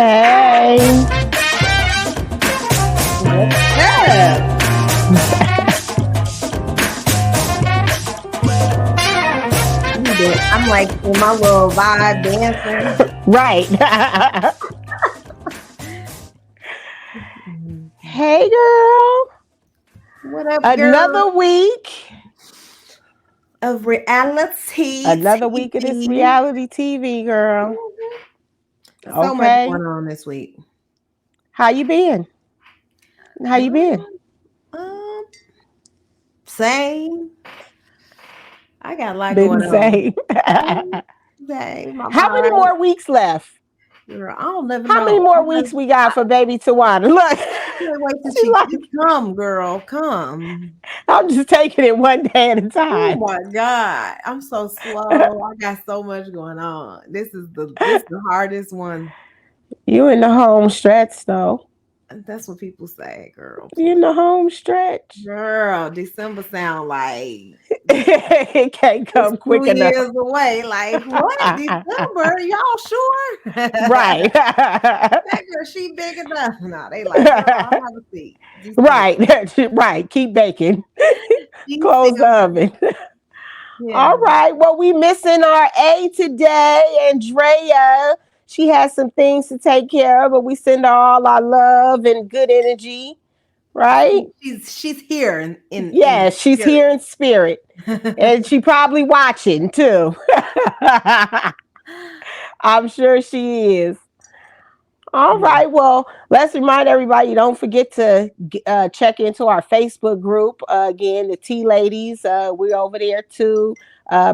Hey. What's up? I'm like in my little vibe dancing. Right. Hey, girl. What up, Another girl? week. Of reality. Another week of this reality TV, girl. So much going on this week. How you been? How you been? Same. I got a lot going Same. on. Same. How many more weeks left? Girl, I don't never How know. many more weeks we got for baby Tawana? Look. Can't wait till she come, girl. Come. I'm just taking it one day at a time. Oh my God. I'm so slow. I got so much going on. This is the hardest one. You in the home stretch though. That's what people say, girl. You in the home stretch. Girl, December sound like it can't come quick enough. 2 years away. Like, what? December? Y'all sure? Right. That girl, she big enough. No, they like, girl, I'll have a seat. December. Right. Keep baking. Close the oven. Yeah. All right. Well, we missing our A today, Andrea. She has some things to take care of, but we send her all our love and good energy. Right? She's here she's here in spirit. And she probably watching too. I'm sure she is. All right. Well, let's remind everybody, don't forget to check into our Facebook group. Again, the Tea Ladies, we're over there too.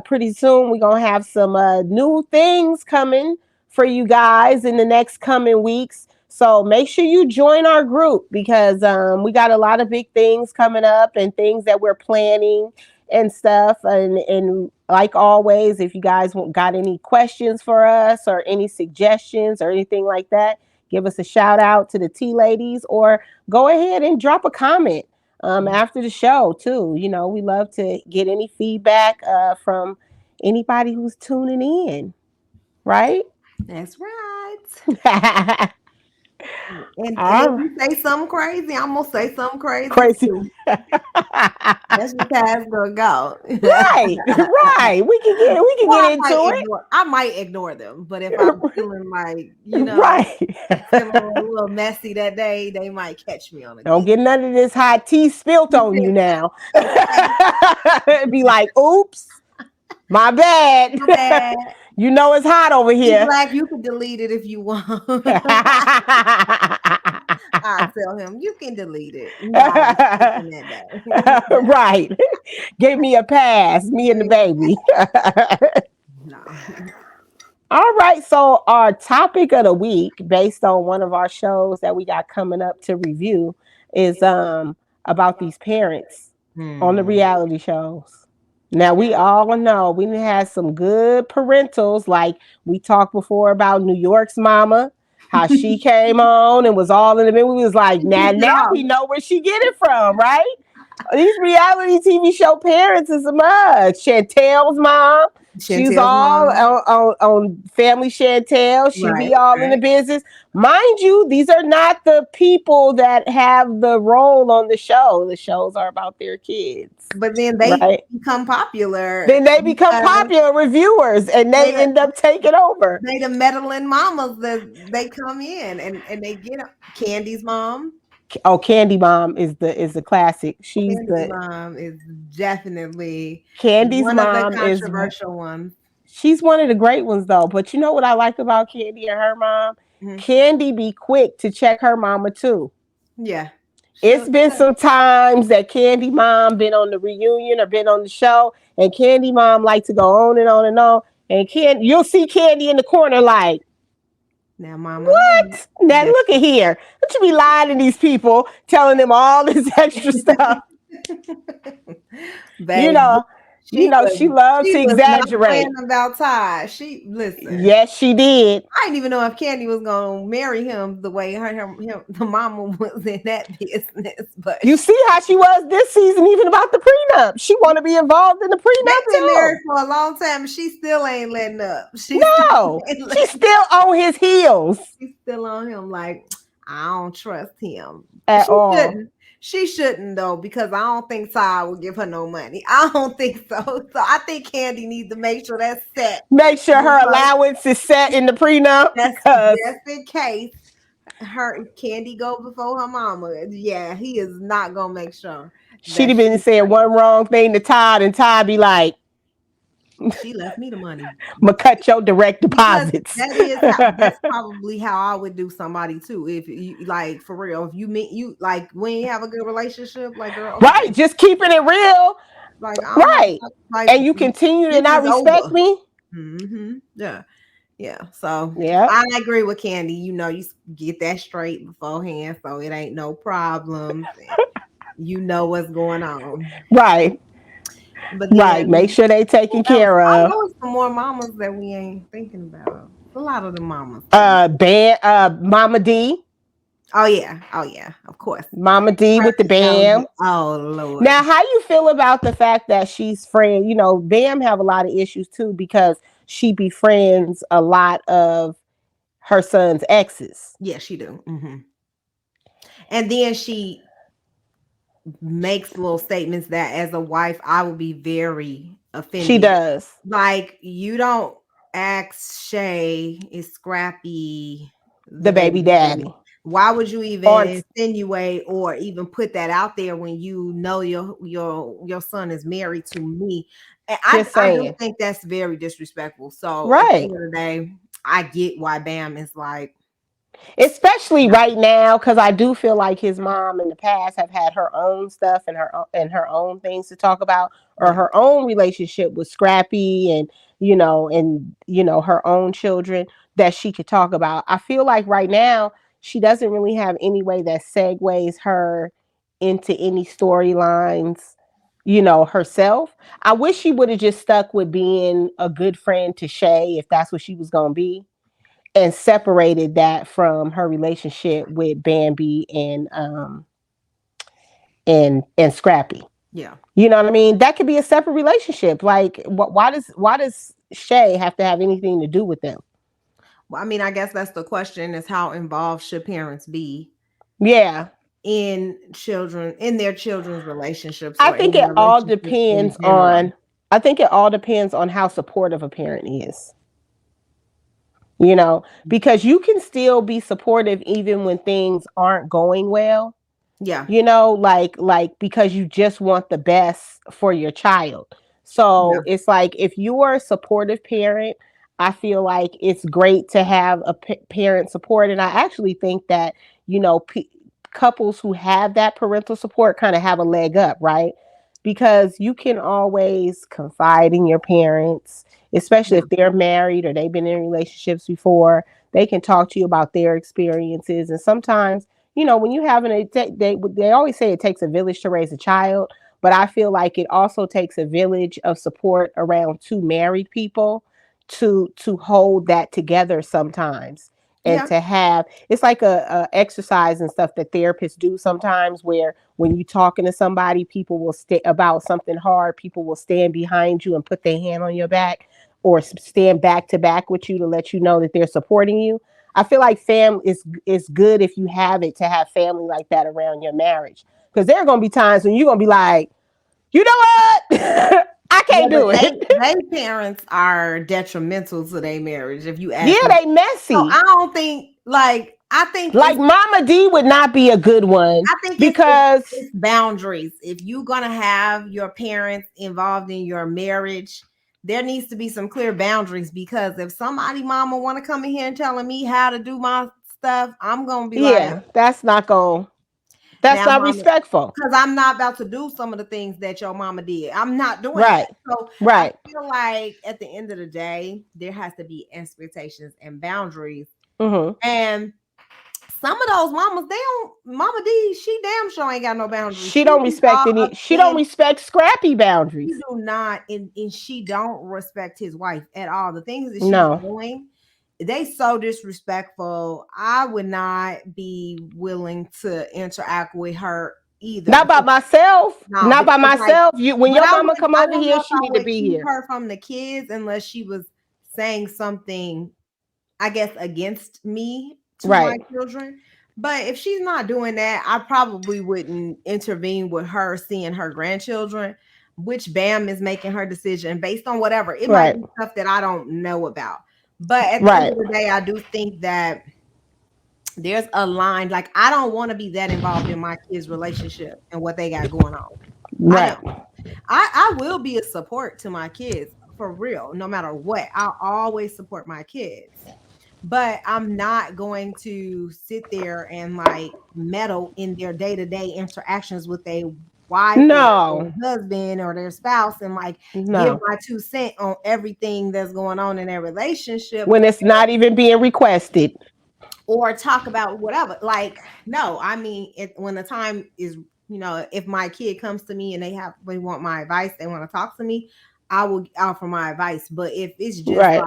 Pretty soon, we're going to have some new things coming for you guys in the next coming weeks. So make sure you join our group because we got a lot of big things coming up and things that we're planning and stuff. And like always, if you guys got any questions for us or any suggestions or anything like that, give us a shout out to the Tea Ladies or go ahead and drop a comment after the show too. You know, we love to get any feedback from anybody who's tuning in. Right? That's right. And if you say something crazy, I'm gonna say something crazy. Too. That's just how it's gonna go. Right. We can get into it. I might ignore them, but if I'm feeling like, feeling a little messy that day, they might catch me on it. Don't get none of this hot tea spilt on you now. Be like, oops, my bad. You know it's hot over here. Black, you can delete it if you want. I'll tell him you can delete it. Right. Give me a pass, me and the baby. No. All right. So our topic of the week, based on one of our shows that we got coming up to review, is about these parents on the reality shows. Now, we all know we had some good parentals, like we talked before about New York's Mama, how she came on and was all in the middle. We was like, now we know where she get it from, right? These reality TV show parents is a must. Chantel's mom. She's all on Family Chantel. She be all in the business. Mind you, these are not the people that have the role on the show. The shows are about their kids. But then they become popular. Then they become popular reviewers and they end up taking over. They the meddling mamas that they come in and they get Candy's mom. Oh, Candy Mom is the classic. Candy Mom is definitely Candy's one mom of the controversial ones. She's one of the great ones though. But you know what I like about Candy and her mom? Mm-hmm. Candy be quick to check her mama too. Yeah. It's been some times that Candy Mom been on the reunion or been on the show, and Candy Mom like to go on and on and on. And you'll see Candy in the corner like, now, Mama. What? Now look at here. Don't you be lying to these people, telling them all this extra stuff. Baby, you know, You know, she loved to she was not exaggerate. playing about Ty. She listen. Yes, she did. I didn't even know if Candy was gonna marry him the way the mama was in that business. But You see how she was this season, even about the prenup. She want to be involved in the they've prenup been married too. for a long time, and she still ain't letting up. No, she's still on his heels She's still on him. Like, I don't trust him. at all. She shouldn't though, because I don't think Ty will give her no money. I don't think so. So I think Candy needs to make sure that's set. Make sure her allowance is set in the prenup That's because just in case her Candy go before her mama. Yeah, he is not gonna make sure she'd that have been saying one wrong thing to Todd, and Todd be like, she left me the money. "I'ma cut your direct Because deposits." that's probably how I would do somebody too. If you like for real, if you meet you like when you have a good relationship, like girl, okay, Right, just keeping it real. like I don't Right, like and you continue to this not is respect over. me. Yeah, yeah. So Yeah, I agree with Candy. You know, you get that straight beforehand, so it ain't no problems. You know what's going on. right, But right. Make then sure they taken who else? care I of. know some more mamas that we ain't thinking about. A lot of the mamas. Momma Dee. Oh yeah, of course. Momma Dee with the Bam. Oh Lord. Now, how you feel about the fact that she's friend? You know, Bam have a lot of issues too because she befriends a lot of her son's exes. Yeah, she do. And then she makes little statements that as a wife, I would be very She offended. does. Like you don't ask Shay, is Scrappy The the baby baby daddy? daddy. Why would you On even insinuate or even put that out there when you know your son is married to me? And just I do saying. think that's very disrespectful. So at the Right. end of the day, I get why Bam is like, Especially right now, because I do feel like his mom in the past have had her own stuff and her own things to talk about, or yeah, her own relationship with Scrappy, and her own children that she could talk about. I feel like right now she doesn't really have any way that segues her into any storylines, herself. I wish she would have just stuck with being a good friend to Shay if that's what she was gonna be, and separated that from her relationship with Bambi and Scrappy. yeah. You know what I mean? That could be a separate relationship. Like, why does Shay have to have anything to do with them? Well, I mean, I guess that's the question: is how involved should parents be Yeah, in their children's relationships I or think in it all relationships in depends general? on. I think it all depends on how supportive a parent is. Because you can still be supportive even when things aren't going well, Yeah, like because you just want the best for your child. yeah, So it's like if you are a supportive parent, I feel like it's great to have a parent support, and I actually think that couples who have that parental support kind of have a leg up, right? Because you can always confide in your parents, especially yeah, if they're married or they've been in relationships before. They can talk to you about their experiences, and sometimes when you have they always say it takes a village to raise a child, but I feel like it also takes a village of support around two married people to hold that together sometimes, and yeah, to have it's like a exercise and stuff that therapists do sometimes, where when you're talking to somebody, people will stay about something hard, people will stand behind you and put their hand on your back, or stand back to back with you to let you know that they're supporting you. I feel like fam is good if you have it, to have family like that around your marriage, because there are going to be times when you're going to be like, you know what, I yeah. can't But do it. they parents are detrimental to their marriage, if you Yeah, ask me. they So messy. I don't think like I think Like Momma Dee would not be a good one because it's boundaries. If you're gonna have your parents involved in your marriage, there needs to be some clear boundaries. Because if somebody mama want to come in here and telling me how to do my stuff, I'm gonna be like, yeah, that's now, not mama, respectful. because I'm not about to do some of the things that your mama did. I'm not doing that. Right, So I right. feel like at the end of the day, there has to be expectations and boundaries. Mm-hmm. And some of those mamas, they don't. Mama D, she damn sure ain't got no boundaries. She don't respect any. She don't respect Scrappy boundaries. She do not, and she don't respect his wife at all. The things that she's doing, they so disrespectful. I would not be willing to interact with her either. Not by myself. No, not by myself. Like, when your mama come over here, she need to be here. Her from the kids, unless she was saying something, I guess, against me to my children. But if she's not doing that, I probably wouldn't intervene with her seeing her grandchildren, which Bam is making her decision based on whatever. It might be stuff that I don't know about. But at the end of the day, I do think that there's a line. Like, I don't want to be that involved in my kids' relationship and what they got going on. Right. I will be a support to my kids for real, no matter what. I'll always support my kids. But I'm not going to sit there and like meddle in their day-to-day interactions with their wife or husband or their spouse and like give my 2 cents on everything that's going on in their relationship when it's not even being requested or talk about whatever. Like, no, I mean, when the time is, if my kid comes to me and they want my advice, they want to talk to me, I will offer my advice. But if it's just like,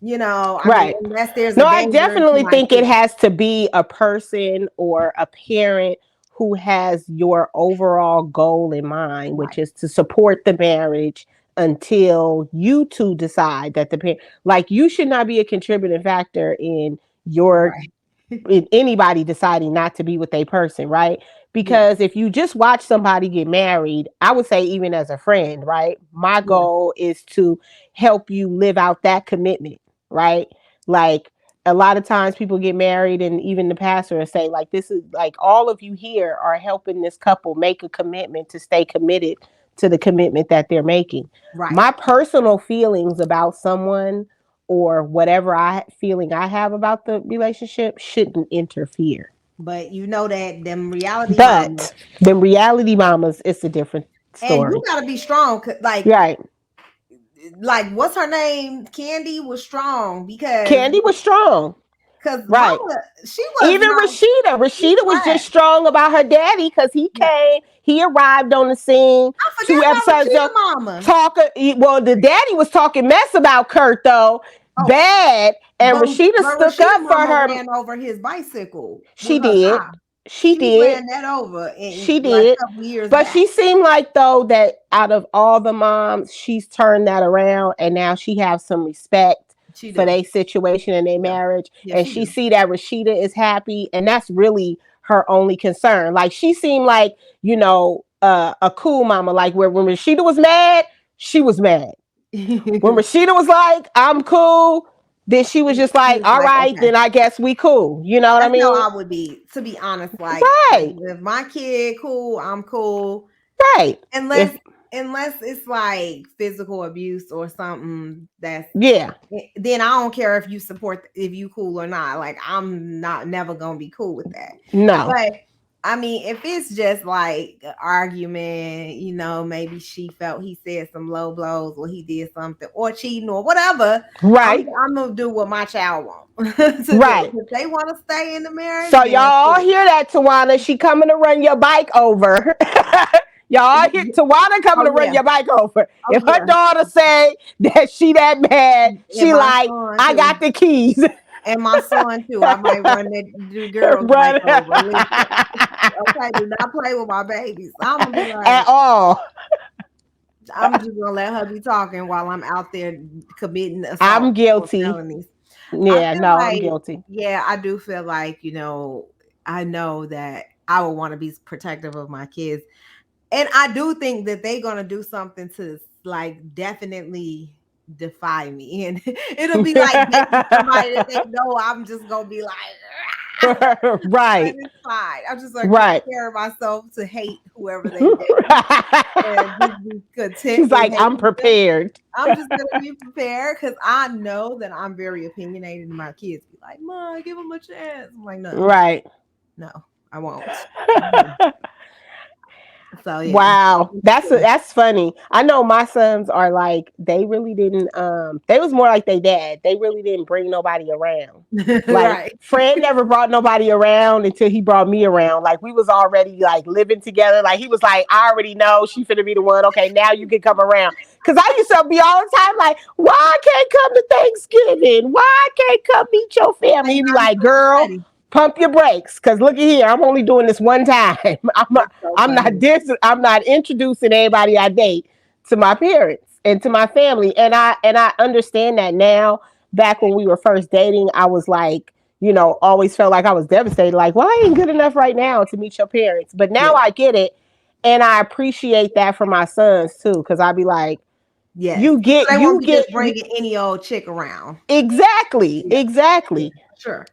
I mean, unless there's I definitely think it has to be a person or a parent who has your overall goal in mind, which is to support the marriage until you two decide that you should not be a contributing factor in your in anybody deciding not to be with a person, right? Because if you just watch somebody get married, I would say even as a friend, right? My goal is to help you live out that commitment. Right? Like a lot of times people get married and even the pastor will say like, this is like all of you here are helping this couple make a commitment to stay committed to the commitment that they're making. Right. My personal feelings about someone or whatever feeling I have about the relationship shouldn't interfere. But you know that them reality mamas, it's a different story. And you gotta be strong. Like, like what's her name? Candy was strong because Because Mama, she was even Rashida was just strong about her daddy because he came, he arrived on the scene. I forgot 2 episodes ago. Mama. The daddy was talking mess about Kurt though, bad, and Rashida stuck up for her. Ran over his bicycle. She did. She did. Ran that over. She did. A couple years but back. She seemed like though that out of all the moms, she's turned that around, and now she has some respect for their situation and their marriage. And she see that Rashida is happy, and that's really her only concern. Like she seemed like, a cool mama, like where when Rashida was mad, she was mad. When Rashida was like, I'm cool, then she was just like, all right, then I guess we cool. You know what I mean? That's how I would be, to be honest. Like, if my kid cool, I'm cool. Right. Unless it's like physical abuse or something then I don't care if you cool or not. Like, I'm never gonna be cool with that. No. But I mean, if it's just like an argument, maybe she felt he said some low blows or he did something or cheating or whatever. Right. I'm gonna do what my child wants. Right. If they want to stay in the marriage. So y'all all hear that, Tawana? She coming to run your bike over. Y'all hear Tawana coming to run your bike over. If her daughter say that she that mad, she like, I got the keys. And my son too. I might run the girls bike over. Okay, do not play with my babies. I'm gonna be like, at all. I'm just gonna let her be talking while I'm out there committing assault. I'm guilty. Yeah, no, I'm guilty. Yeah, I do feel like, I know that I would want to be protective of my kids. And I do think that they're gonna do something to like definitely defy me, and it'll be like somebody that they know. I'm just gonna be like, right. It's fine. I'm just like take care of myself to hate whoever they did. And just be content. She's like, I'm prepared. I'm just gonna be prepared because I know that I'm very opinionated, and my kids be like, "Mom, give them a chance." I'm like, no, right? No, I won't. So yeah. Wow, that's funny. I know my sons are like they really didn't. They was more like they dad. They really didn't bring nobody around. Like Right. Fred never brought nobody around until he brought me around. Like we was already like living together. Like he was like, I already know she finna be the one. Okay, now you can come around. Cause I used to be all the time like, why I can't come to Thanksgiving? Why I can't come meet your family? Ain't He'd be nobody like, fucking girl, ready. pump your brakes. Cause look at here, I'm only doing this one time. That's so funny. I'm not introducing everybody I date to my parents and to my family. And I understand that now. Back when we were first dating, I was like, always felt like I was devastated. Like, well, I ain't good enough right now to meet your parents. But now Yeah. I get it. And I appreciate that for my sons too. Cause I'd be like, Yes. you get, They won't you be get just bringing any old chick around. exactly, Yeah. Yeah. exactly. Sure.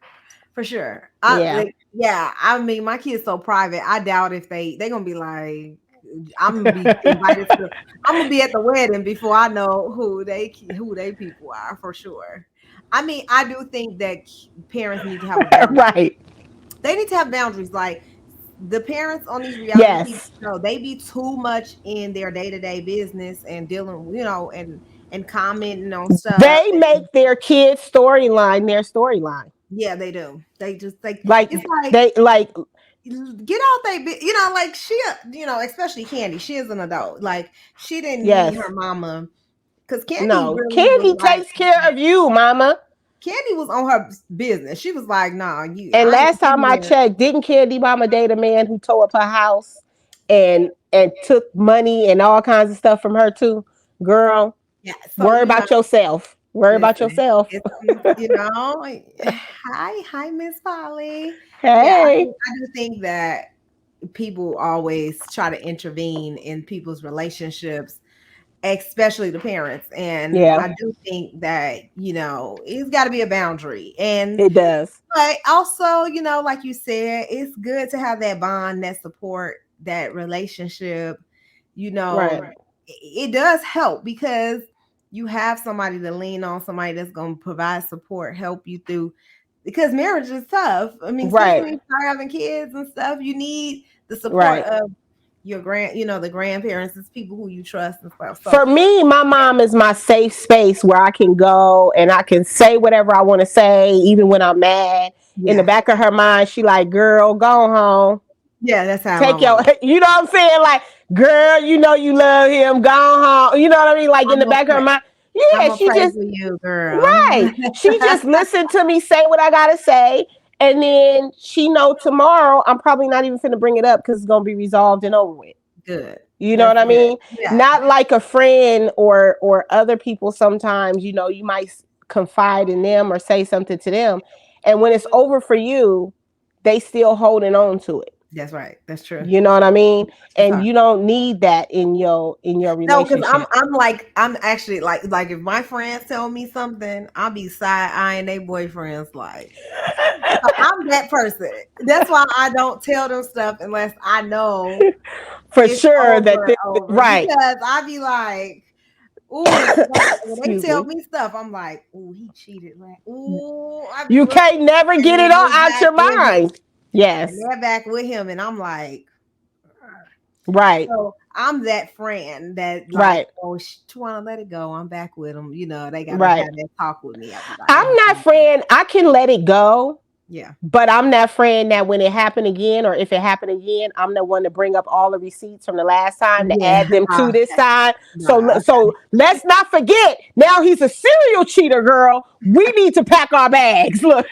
For sure. Yeah. Yeah, I mean my kids so private. I doubt if they gonna be like I'm gonna be invited to I'm gonna be at the wedding before I know who they people are for sure. I mean, I do think that parents need to have a boundary. Right. They need to have boundaries. Like the parents on these reality TV Yes. shows, they be too much in their day-to-day business and dealing, and commenting on stuff. They And make their kids' storyline their storyline. yeah, they do. They just like Like it's like they like get out they like she especially Candy, she is an adult, like she didn't need yes. her mama because Candy No. really was Candy like takes care of you, mama. Candy was on her business. She was like, nah, And I ain't last time sitting I there. checked, didn't Candy Mama date a man who tore up her house and took money and all kinds of stuff from her too? Girl, Yeah, so worry about yourself. Worry about listen, yourself. it's hi Miss Polly. Yeah, Hey. I do think that people always try to intervene in people's relationships, especially the parents. And Yeah, I do think that, it's got to be a boundary. And, it does. but also, like you said, it's good to have that bond, that support, that relationship. You know, Right. it does help because you have somebody to lean on, somebody that's going to provide support, help you through. Because marriage is tough. I mean, especially Right. when you start having kids and stuff, you need the support Right. of the grandparents, is people who you trust and stuff. So For me, my mom is my safe space where I can go and I can say whatever I want to say, even when I'm mad. In the yeah, back of her mind, she like, girl, go home. yeah, that's how my Take mom your, is. you know what I'm saying? Like, girl, you know you love him. Go home. You know what I mean? Like in I'm the gonna back of her pray. mind. I'm Yeah, gonna she pray just for you, girl. right. She just listened to me say what I gotta say, and then she know tomorrow I'm probably not even finna bring it up because it's gonna be resolved and over with. Good. You know what That's I good. mean? Yeah. Not like a friend or other people. Sometimes you might confide in them or say something to them, and when it's over for you, they still holding on to it. That's right. That's true. You know what I mean? It's And you don't need that in your No, because I'm relationship. I'm like I'm actually like if my friends tell me something, I'll be side eyeing their boyfriends like. So I'm that person. That's why I don't tell them stuff unless I know For it's sure that over right. because I be like, ooh, when they Excuse tell me. me stuff, I'm like, ooh, he cheated. Like, ooh, I be You looking, can't never and get then it all they're out back your with him, mind. and Yes. they're back with him, and I'm like, Right. so I'm that friend that like, Right. oh, Tawana, let it go. I'm back with him. They gotta have Right. that talk with me. I'll be like, I'm not friend. I can let it go, yeah, but I'm that friend that when it happened again or if it happened again, I'm the one to bring up all the receipts from the last time to yeah. add them to this Okay, time. So nah, so let's not forget. Now he's a serial cheater, girl. We need to pack our bags. Look,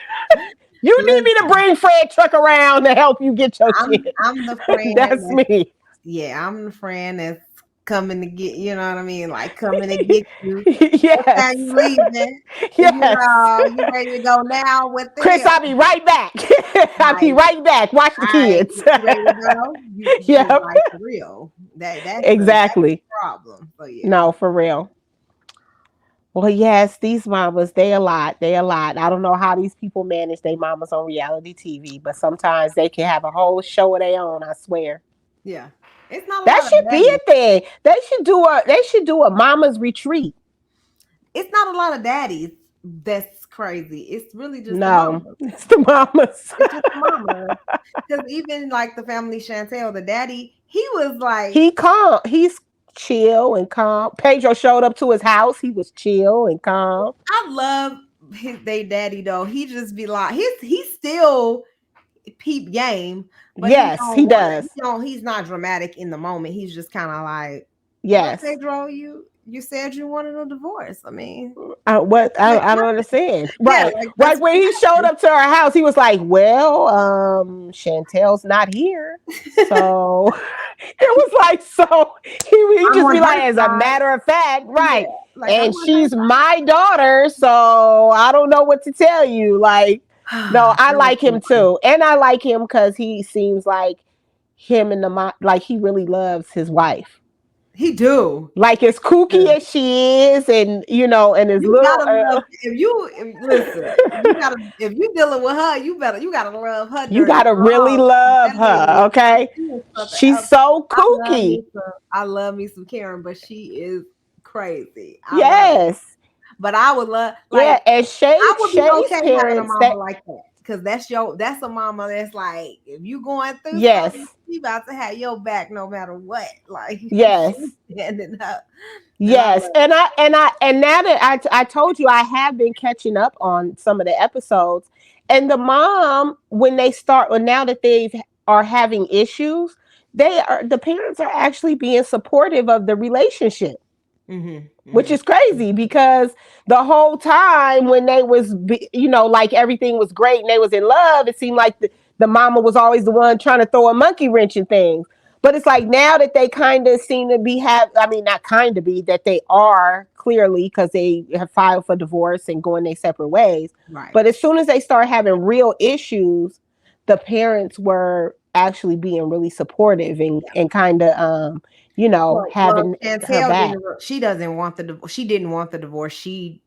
you need me to listen, bring Fred Truck around to help you get your shit. I'm the friend That's that me. yeah, I'm the friend that's coming to get, you know what I mean? Like coming to get you. What time Yes. you leaving? Yes. You ready to go now with Chris, them? I'll be right back. I'll be Like, right back. Watch the I kids. you ready to go? You Yep. like for real. That's the Exactly. problem. So yeah. No, for real. Well, yes, these mamas, they a lot. They a lot. I don't know how these people manage their mamas on reality TV, but sometimes they can have a whole show of their own, I swear. Yeah. It's not a That lot of should be daddies. a thing. They should do a mama's retreat. It's not a lot of daddies that's crazy. It's really just the No, mama. it's the mamas. It's just the mama. Because even like the family Chantel, the daddy, he was like, He calm. He's chill and calm. Pedro showed up to his house. He was chill and calm. I love they daddy though. He just be like, he's still peep game, but he Yes, don't he want does. he's not dramatic in the moment. He's just kind of like, well, Yes. Pedro, you said you wanted a divorce. I mean, What like, I don't understand. yeah, Right. like Like that's when he showed up to our house, he was like, "Well, Chantel's not here." So it was like, so he I'm just be on like, her as a side. matter of fact, Yeah, right. like I'm And on her she's my daughter, so I don't know what to tell you. Like, no, side. I That was like him funny. too. And I like him because he seems like him and like he really loves his wife. He do. Like as kooky Yeah. as she is, and and his You little gotta love listen. You gotta if you dealing with her, you gotta love her you dirty gotta really dog. love That lady her, is okay? she is something She's else. so I love kooky. me some I love me some Karen, but she is crazy. I love it. Yes. But I would love Yeah, like and I would be Shay's okay having a parents mama that like that. Cause that's a mama that's like, if you going through something, yes, she about to have your back no matter what. Like yes. she's standing up. And I Yes, love and now that I told you I have been catching up on some of the episodes, and the mom when they start or now that they are having issues, the parents are actually being supportive of the relationship, it. which is crazy because the whole time when they was like everything was great and they was in love, it seemed like the mama was always the one trying to throw a monkey wrench in things. But it's like now that they kind of seem to be I mean not kind of be that they are clearly because they have filed for divorce and going their separate ways. Right. But as soon as they start having real issues, the parents were actually being really supportive Yeah. and kind of Well, having her Chantel back. didn't. She doesn't want the divorce. She didn't want the divorce. She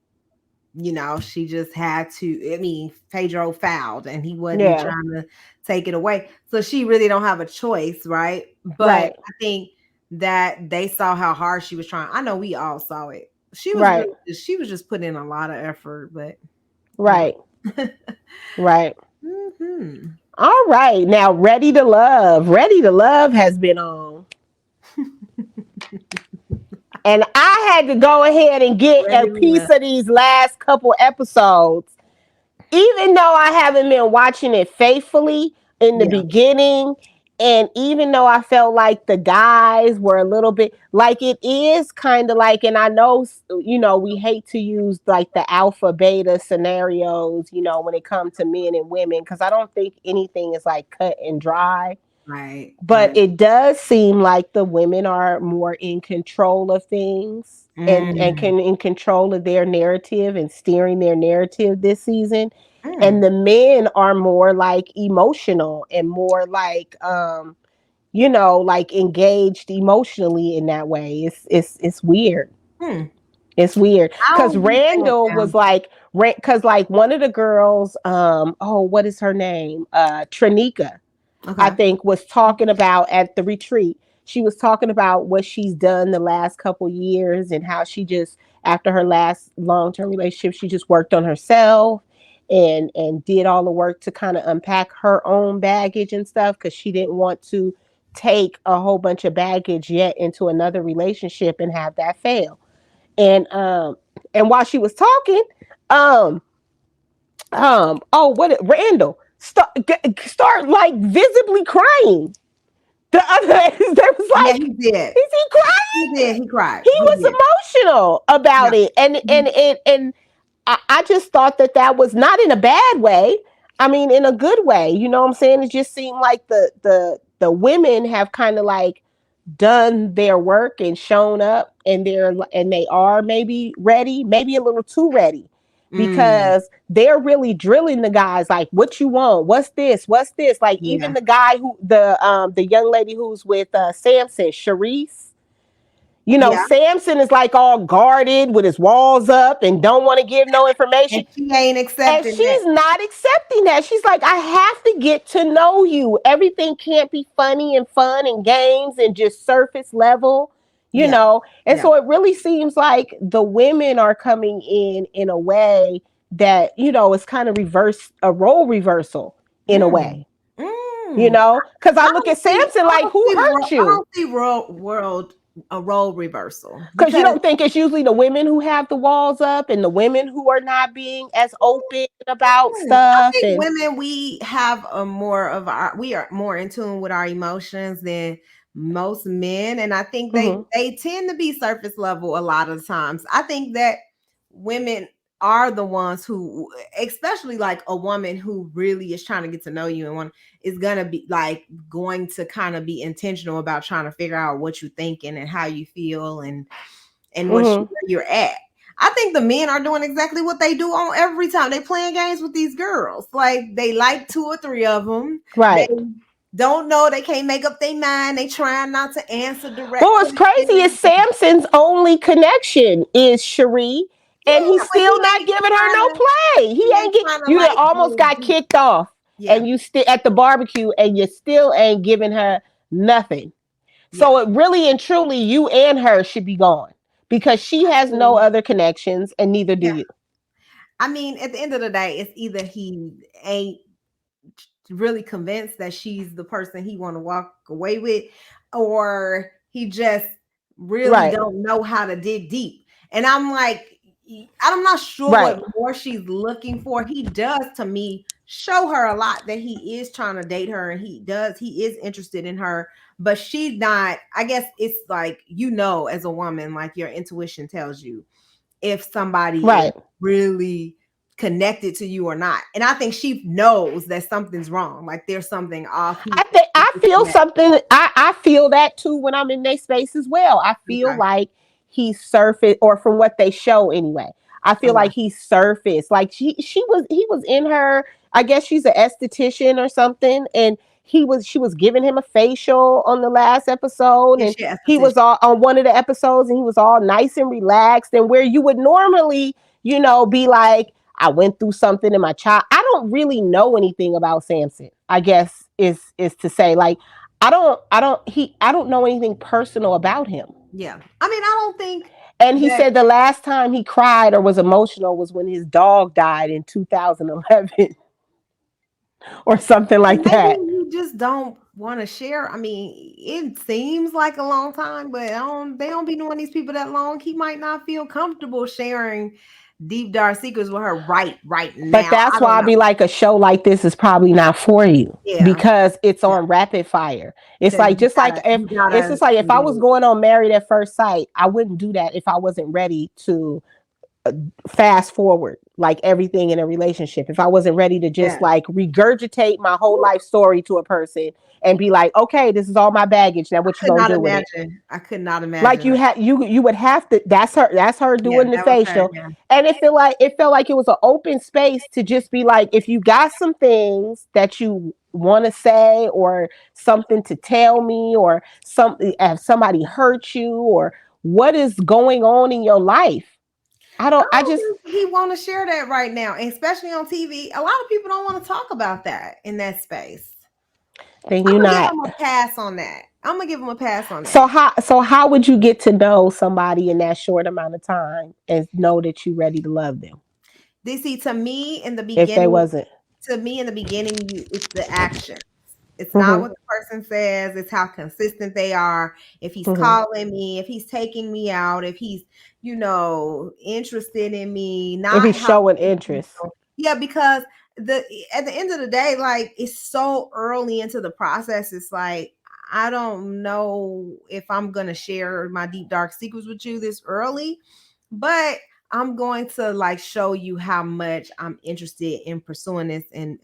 just had to. I mean, Pedro fouled, and he wasn't Yeah. trying to take it away. So she really don't have a choice, right? But Right. I think that they saw how hard she was trying. I know we all saw it. Right. She was just putting in a lot of effort, but yeah. Right. Right. hmm All right. Now, Ready to Love. Ready to Love has been on. And I had to go ahead and get a Ready to piece live. of these last couple episodes. Even though I haven't been watching it faithfully in the Yeah. beginning, and even though I felt like the guys were a little bit like it is kind of like, and I know, we hate to use like the alpha beta scenarios, when it comes to men and women, because I don't think anything is like cut and dry. Right. But Right. it does seem like the women are more in control of things and Mm, can in control of their narrative and steering their narrative this season. mm. And the men are more like emotional and more like like engaged emotionally in that way. It's weird. Hmm. It's weird because I'll be that Randall now. was like, because like one of the girls, oh, what is her name? Tranika, I Okay. think, was talking about at the retreat. She was talking about what she's done the last couple years and how she just, after her last long term relationship, she just worked on herself and did all the work to kind of unpack her own baggage and stuff because she didn't want to take a whole bunch of baggage yet into another relationship and have that fail. And while she was talking, um Randall start like visibly crying. The other there was Yeah, like, he did. is he crying? He did. He cried. He He was did. emotional Yeah. about it, Mhm. and I just thought that was not in a bad way. I mean, in a good way. You know what I'm saying? It just seemed like the women have kind of like done their work and shown up, and they are maybe ready, maybe a little too ready, Mm, because they're really drilling the guys like, what you want, what's this, like yeah. even the guy who the young lady who's with Samson, Sharice. Yeah. Samson is like all guarded with his walls up and don't want to give no information. And she ain't And accepting that. she's not accepting that. She's like, I have to get to know you. Everything can't be funny and fun and games and just surface level, you Yeah. know? And Yeah. so it really seems like the women are coming in a way that, is kind of a role reversal in a Mm. way. You know, because I I look don't at see. Samson like, who hurt I you? don't see world a role reversal Because you because don't think it's usually the women who have the walls up and the women who are not being as open about I stuff. think And women we have a more of our we are more in tune with our emotions than most men, and I think mhm, they tend to be surface level a lot of the times. I think that women are the ones who, especially like a woman who really is trying to get to know you and one is gonna be like going to kind of be intentional about trying to figure out what you're thinking and how you feel and mhm, where you're at. I think the men are doing exactly what they do on every time they playing games with these girls. Like they like two or three of them. They right. don't know. They can't make up their mind. They trying not to answer direct Well, what's crazy is questions. Samson's only connection is Cherie, and he's Yeah, but still not giving her no play. He he ain't ain't get trying to you. Done like almost go got deep. kicked off, Yeah, and you still at the barbecue, and you still ain't giving her nothing. yeah. So it really and truly, you and her should be gone because she has no other connections, and neither do Yeah. you. I mean, at the end of the day, it's either he ain't really convinced that she's the person he want to walk away with, or he just really Right, don't know how to dig deep. And I'm like, I'm not sure right, what more she's looking for. He does to me show her a lot that he is trying to date her and he is interested in her, but she's not. I guess it's like, as a woman, like your intuition tells you if somebody is right. really connected to you or not. And I think she knows that something's wrong. Like there's something off. He I think I feel something. I feel that too when I'm in their space as well. I feel okay. like he's surfaced, or from what they show anyway. I feel Okay. like he's surfaced. Like he was in her. I guess she's an esthetician or something, and she was giving him a facial on the last episode, Yeah, and she he esthetician. was all on one of the episodes, and he was all nice and relaxed, and where you would normally, be like, I went through something in my child. I don't really know anything about Samson. I guess is to say, like, I don't know anything personal about him. Yeah. I mean, I don't think And he that said the last time he cried or was emotional was when his dog died in 2011 or something like maybe that. you just don't want to share. I mean, it seems like a long time, but they don't be knowing these people that long. He might not feel comfortable sharing deep dark secrets with her right But now. that's I why don't I'd know. be like, a show like this is probably not for you Yeah. because it's Yeah. on rapid fire. It's Because like, just like if you it's gotta just like if I was engage. going on Married at First Sight, I wouldn't do that if I wasn't ready to fast forward like everything in a relationship. If I wasn't ready to just Yeah. like regurgitate my whole life story to a person and be like, okay, this is all my baggage. Now what you Could gonna not do with it? imagine. I could not Like imagine you that. had you would have to, that's her Yeah, doing the that was her. facial. Yeah. And it felt like it was an open space to just be like, if you got some things that you want to say or something to tell me, or something, if somebody hurt you, or what is going on in your life. I I don't just think he want to share that right now, especially on TV. A lot of people don't want to talk about that in that space. think I'm you're gonna give not. him a pass on that. I'm gonna give him a pass on that. So how would you get to know somebody in that short amount of time and know that you're ready to love them They see to me in the if they beginning. wasn't? To me in the beginning, it's the action. It's not Mm-hmm, what the person says. It's how consistent they are. If he's mm-hmm. calling me, if he's taking me out, if he's interested in me, If not he's how. showing interest. Yeah, because the at the end of the day, like it's so early into the process. It's like I don't know if I'm gonna share my deep dark secrets with you this early, but I'm going to like show you how much I'm interested in pursuing this and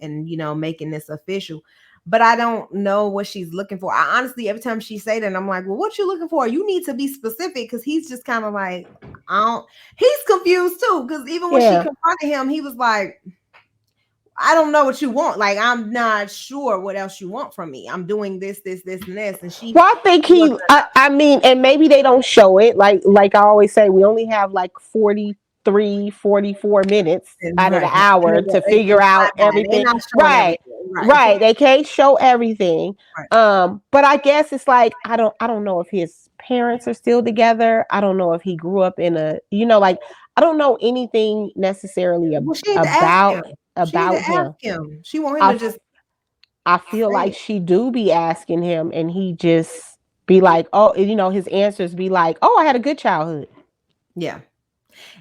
making this official. But I don't know what she's looking for. I honestly, every time she say that, I'm like, well, what you looking for? You need to be specific, because he's just kind of like, I don't. He's confused too, because even when she Yeah. confronted him, he was like, I don't know what you want. Like, I'm not sure what else you want from me. I'm doing this, this, this, and this. And she Well, I think wasn't. I mean, and maybe they don't show it. Like I always say, we only have like 43, 44 minutes out of the Right. hour to In figure out the timeline, they're everything. not showing Right. everything. Right. They Right. can't. They can't show everything. Right. But I guess it's like, I don't know if his parents are still together. I don't know if he grew up in like, I don't know anything necessarily Well, she need to ask him. about She need to ask him. him. She want him I to just I feel Say like it. she do be asking him, and he just be like, oh, his answers be like, oh, I had a good childhood, Yeah.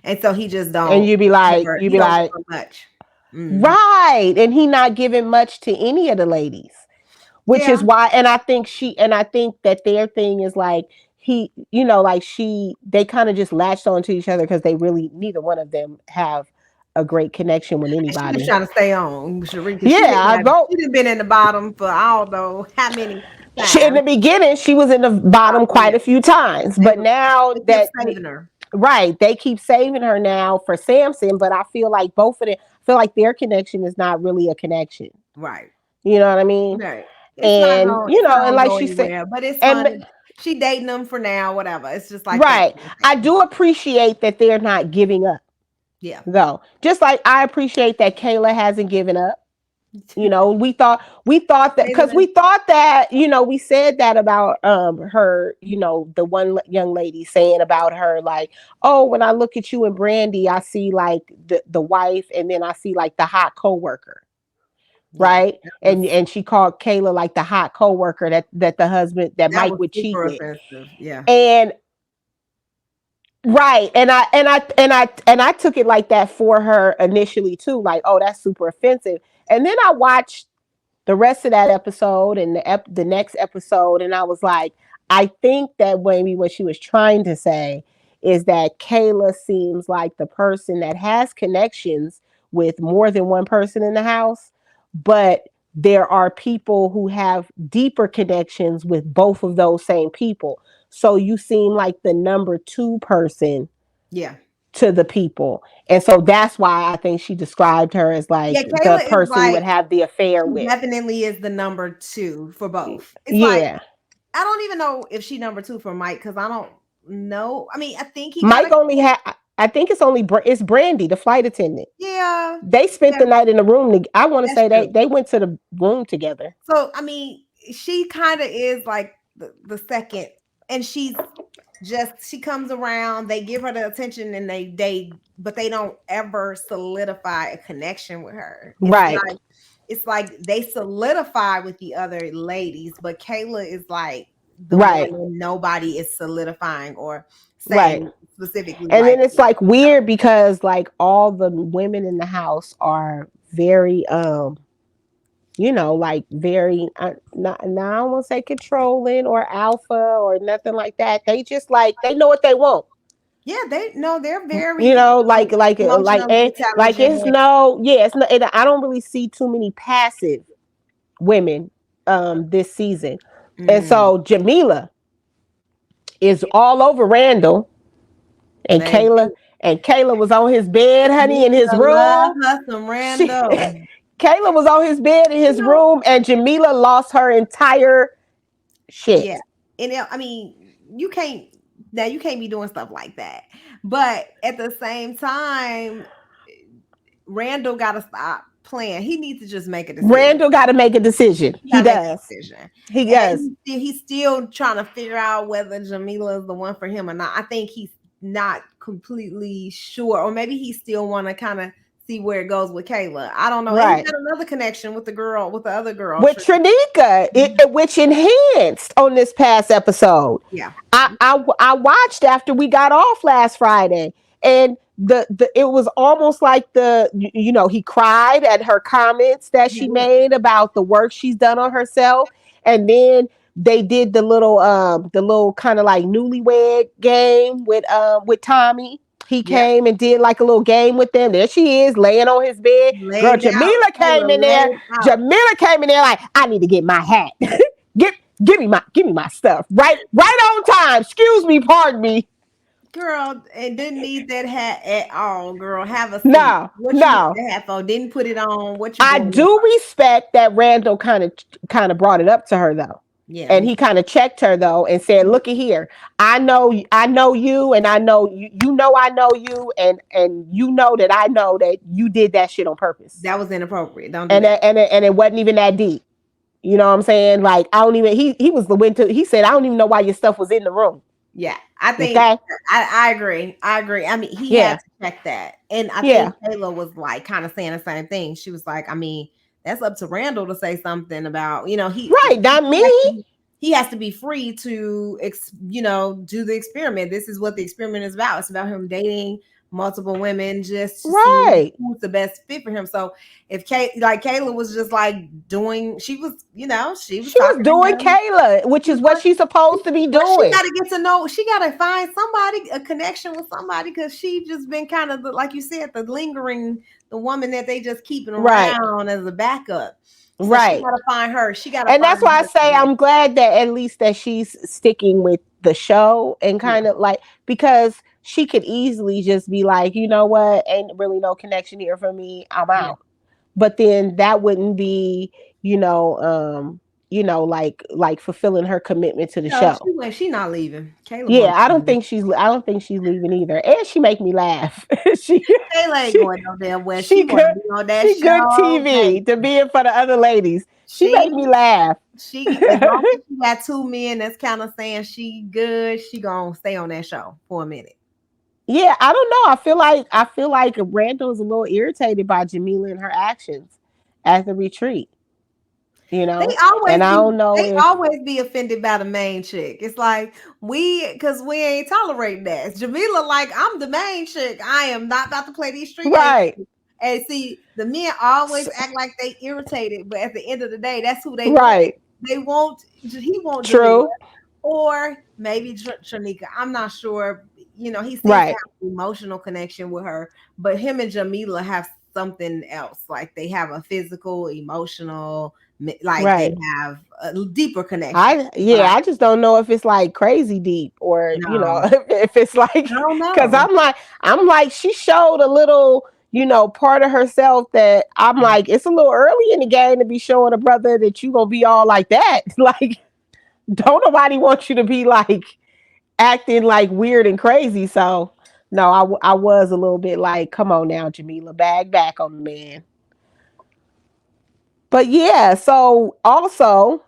And so he just and don't you be like, he don't give her much. Mm-hmm. right, and he not giving much to any of the ladies, which Yeah. is why, and I think that their thing is like he, like they kind of just latched onto each other because they really neither one of them have a great connection with And she was anybody. trying to stay on, Cherie, because Yeah, I vote. she didn't been in the bottom for I don't know how many In the times. beginning, she was in the bottom Oh quite yeah. a few times, They but were now they kept that saving her. right, they keep saving her now for Samson. But I feel like both of them, I feel like their connection is not really a connection. Right. You know what I mean? Right. And It's not and gonna like go she said, anywhere. But it's and fun. She dating them for now, whatever. It's just like that right, kind of I thing. do appreciate that they're not giving up Yeah. though. Just like I appreciate that Kayla hasn't given up. We thought that because we Taylor, thought that we said that about her, the one young lady saying about her like, oh, when I look at you and Brandy, I see like the wife, and then I see like the hot coworker, yeah. right? That and was and she called Kayla like the hot coworker that the husband that that Mike was would cheat super with. offensive. Yeah. And right, and I took it like that for her initially too, like, oh, that's super offensive. And then I watched the rest of that episode and the next episode, and I was like, I think that maybe what she was trying to say is that Kayla seems like the person that has connections with more than one person in the house, but there are people who have deeper connections with both of those same people. So you seem like the number two person Yeah. to the people. And so that's why I think she described her as Yeah, like the Kayla is person you like would have the affair she with. definitely is the number two for both. It's like Yeah. I don't even know if she number two for Mike because I don't know. I mean, I think he got a Mike only had, I think it's Brandy, the flight attendant. yeah. They spent Yeah, the night in the room. I want to that's say true. they went to the room together. So I mean, she kind of is like the second, and she comes around. They give her the attention, and but they don't ever solidify a connection with her. Right. It's like they solidify with the other ladies, but Kayla is like the one Right. that nobody is solidifying or Right. saying specifically And like, then it's like weird because like all the women in the house are very like very not now I don't want to say controlling or alpha or nothing like that. They just like they know what they want. yeah, they're very Like emotionally like intelligent. it's no, yeah, it's no. I don't really see too many passive women this season, and Mhm. so Jamila is all over Randall, and Baby, Kayla was on his bed, honey, in his Jamila love room. her some She Randall. Kayla was on his bed in You his know, room, and Jamila lost her entire yeah. shit. I mean, you can't be doing stuff like that. But at the same time, Randall got to stop playing. He needs to just make a decision. Randall got to make a decision. He got He to make a does. decision. He does. And he's still trying to figure out whether Jamila is the one for him or not. I think he's not completely sure, or maybe he still want to kind of see where it goes with Kayla. I don't know. And he Right. got another connection with the other girl. With Trinika, which enhanced on this past episode. Yeah. I watched after we got off last Friday, and the it was almost like he cried at her comments that she made about the work she's done on herself, and then they did the little kind of like newlywed game with Tommy. He Yeah. came and did like a little game with them. There she is laying on his bed. Girl, Laid out. Jamila came in there. Laid out. Jamila came in there like, I need to get my hat. Give give me my stuff. Right on time. Excuse me, pardon me. Girl, and didn't need that hat at all, girl. Have a seat. No, What you need no. the hat for? Didn't put it on. What you I going there do for? respect that Randall kind of brought it up to her though. Yeah, And me. he kind of checked her though and said, "Look at here. I know you, and I know you. You know I know you, and you know that you did that shit on purpose. That was inappropriate. Don't do And that. it wasn't even that deep. You know what I'm saying? Like I don't even. He was the winter. He said, I don't even know why your stuff was in the room. Yeah, I think Okay. I agree. I agree. I mean, he had Yeah. to check that, and I think Yeah. Taylor was like kind of saying the same thing. She was like, I mean, that's up to Randall to say something about, Right, not me. he has to be free to, do the experiment. This is what the experiment is about. It's about him dating multiple women just to see Right. who's the best fit for him. So if Kayla was just like doing, she was She was talking to doing him. Kayla, which is what she's supposed to be But she doing. got to get to know. She got to find somebody, a connection with somebody, because she just been kind of like you said, the woman that they just keeping Right. around as a backup. So she Right. got to find her. She got to And find that's why I her say today. I'm glad that at least that she's sticking with the show and Yeah. kind of like, because she could easily just be like, you know what, ain't really no connection here for me, I'm Yeah. out. But then that wouldn't be, you know, like fulfilling her commitment to the No, show. she not leaving. Kayla Yeah, won't I don't leave. think she's leaving either. And she make me laugh. she Kayla ain't she going no damn where. she She want to good be on that she good show, baby. TV to be in for the other ladies. She She make me laugh. as long as she got two men that's kind of saying she good, she gonna stay on that show for a minute. Yeah, I don't know. I feel like Randall is a little irritated by Jamila and her actions at the retreat. You They know, always and I be don't know they if always be offended by the main chick. It's like because we ain't tolerating that. Jamila, like, I'm the main chick. I am not about to play these street ladies. right, And see, the men always act like they irritated, but at the end of the day, that's who they want. right, They want he want Jamila true, or maybe Shanika. I'm not sure. He seems to right, have an emotional connection with her, but him and Jamila have something else. Like they have a physical, emotional, like they right. have a deeper connection. But I just don't know if it's like crazy deep or no, if it's like I don't because know. I'm like she showed a little part of herself that I'm like it's a little early in the game to be showing a brother that you gonna be all like that. Like don't nobody want you to be like acting like weird and crazy. So no, I was a little bit like, come on now, Jamila, bag back on the man. But yeah, so also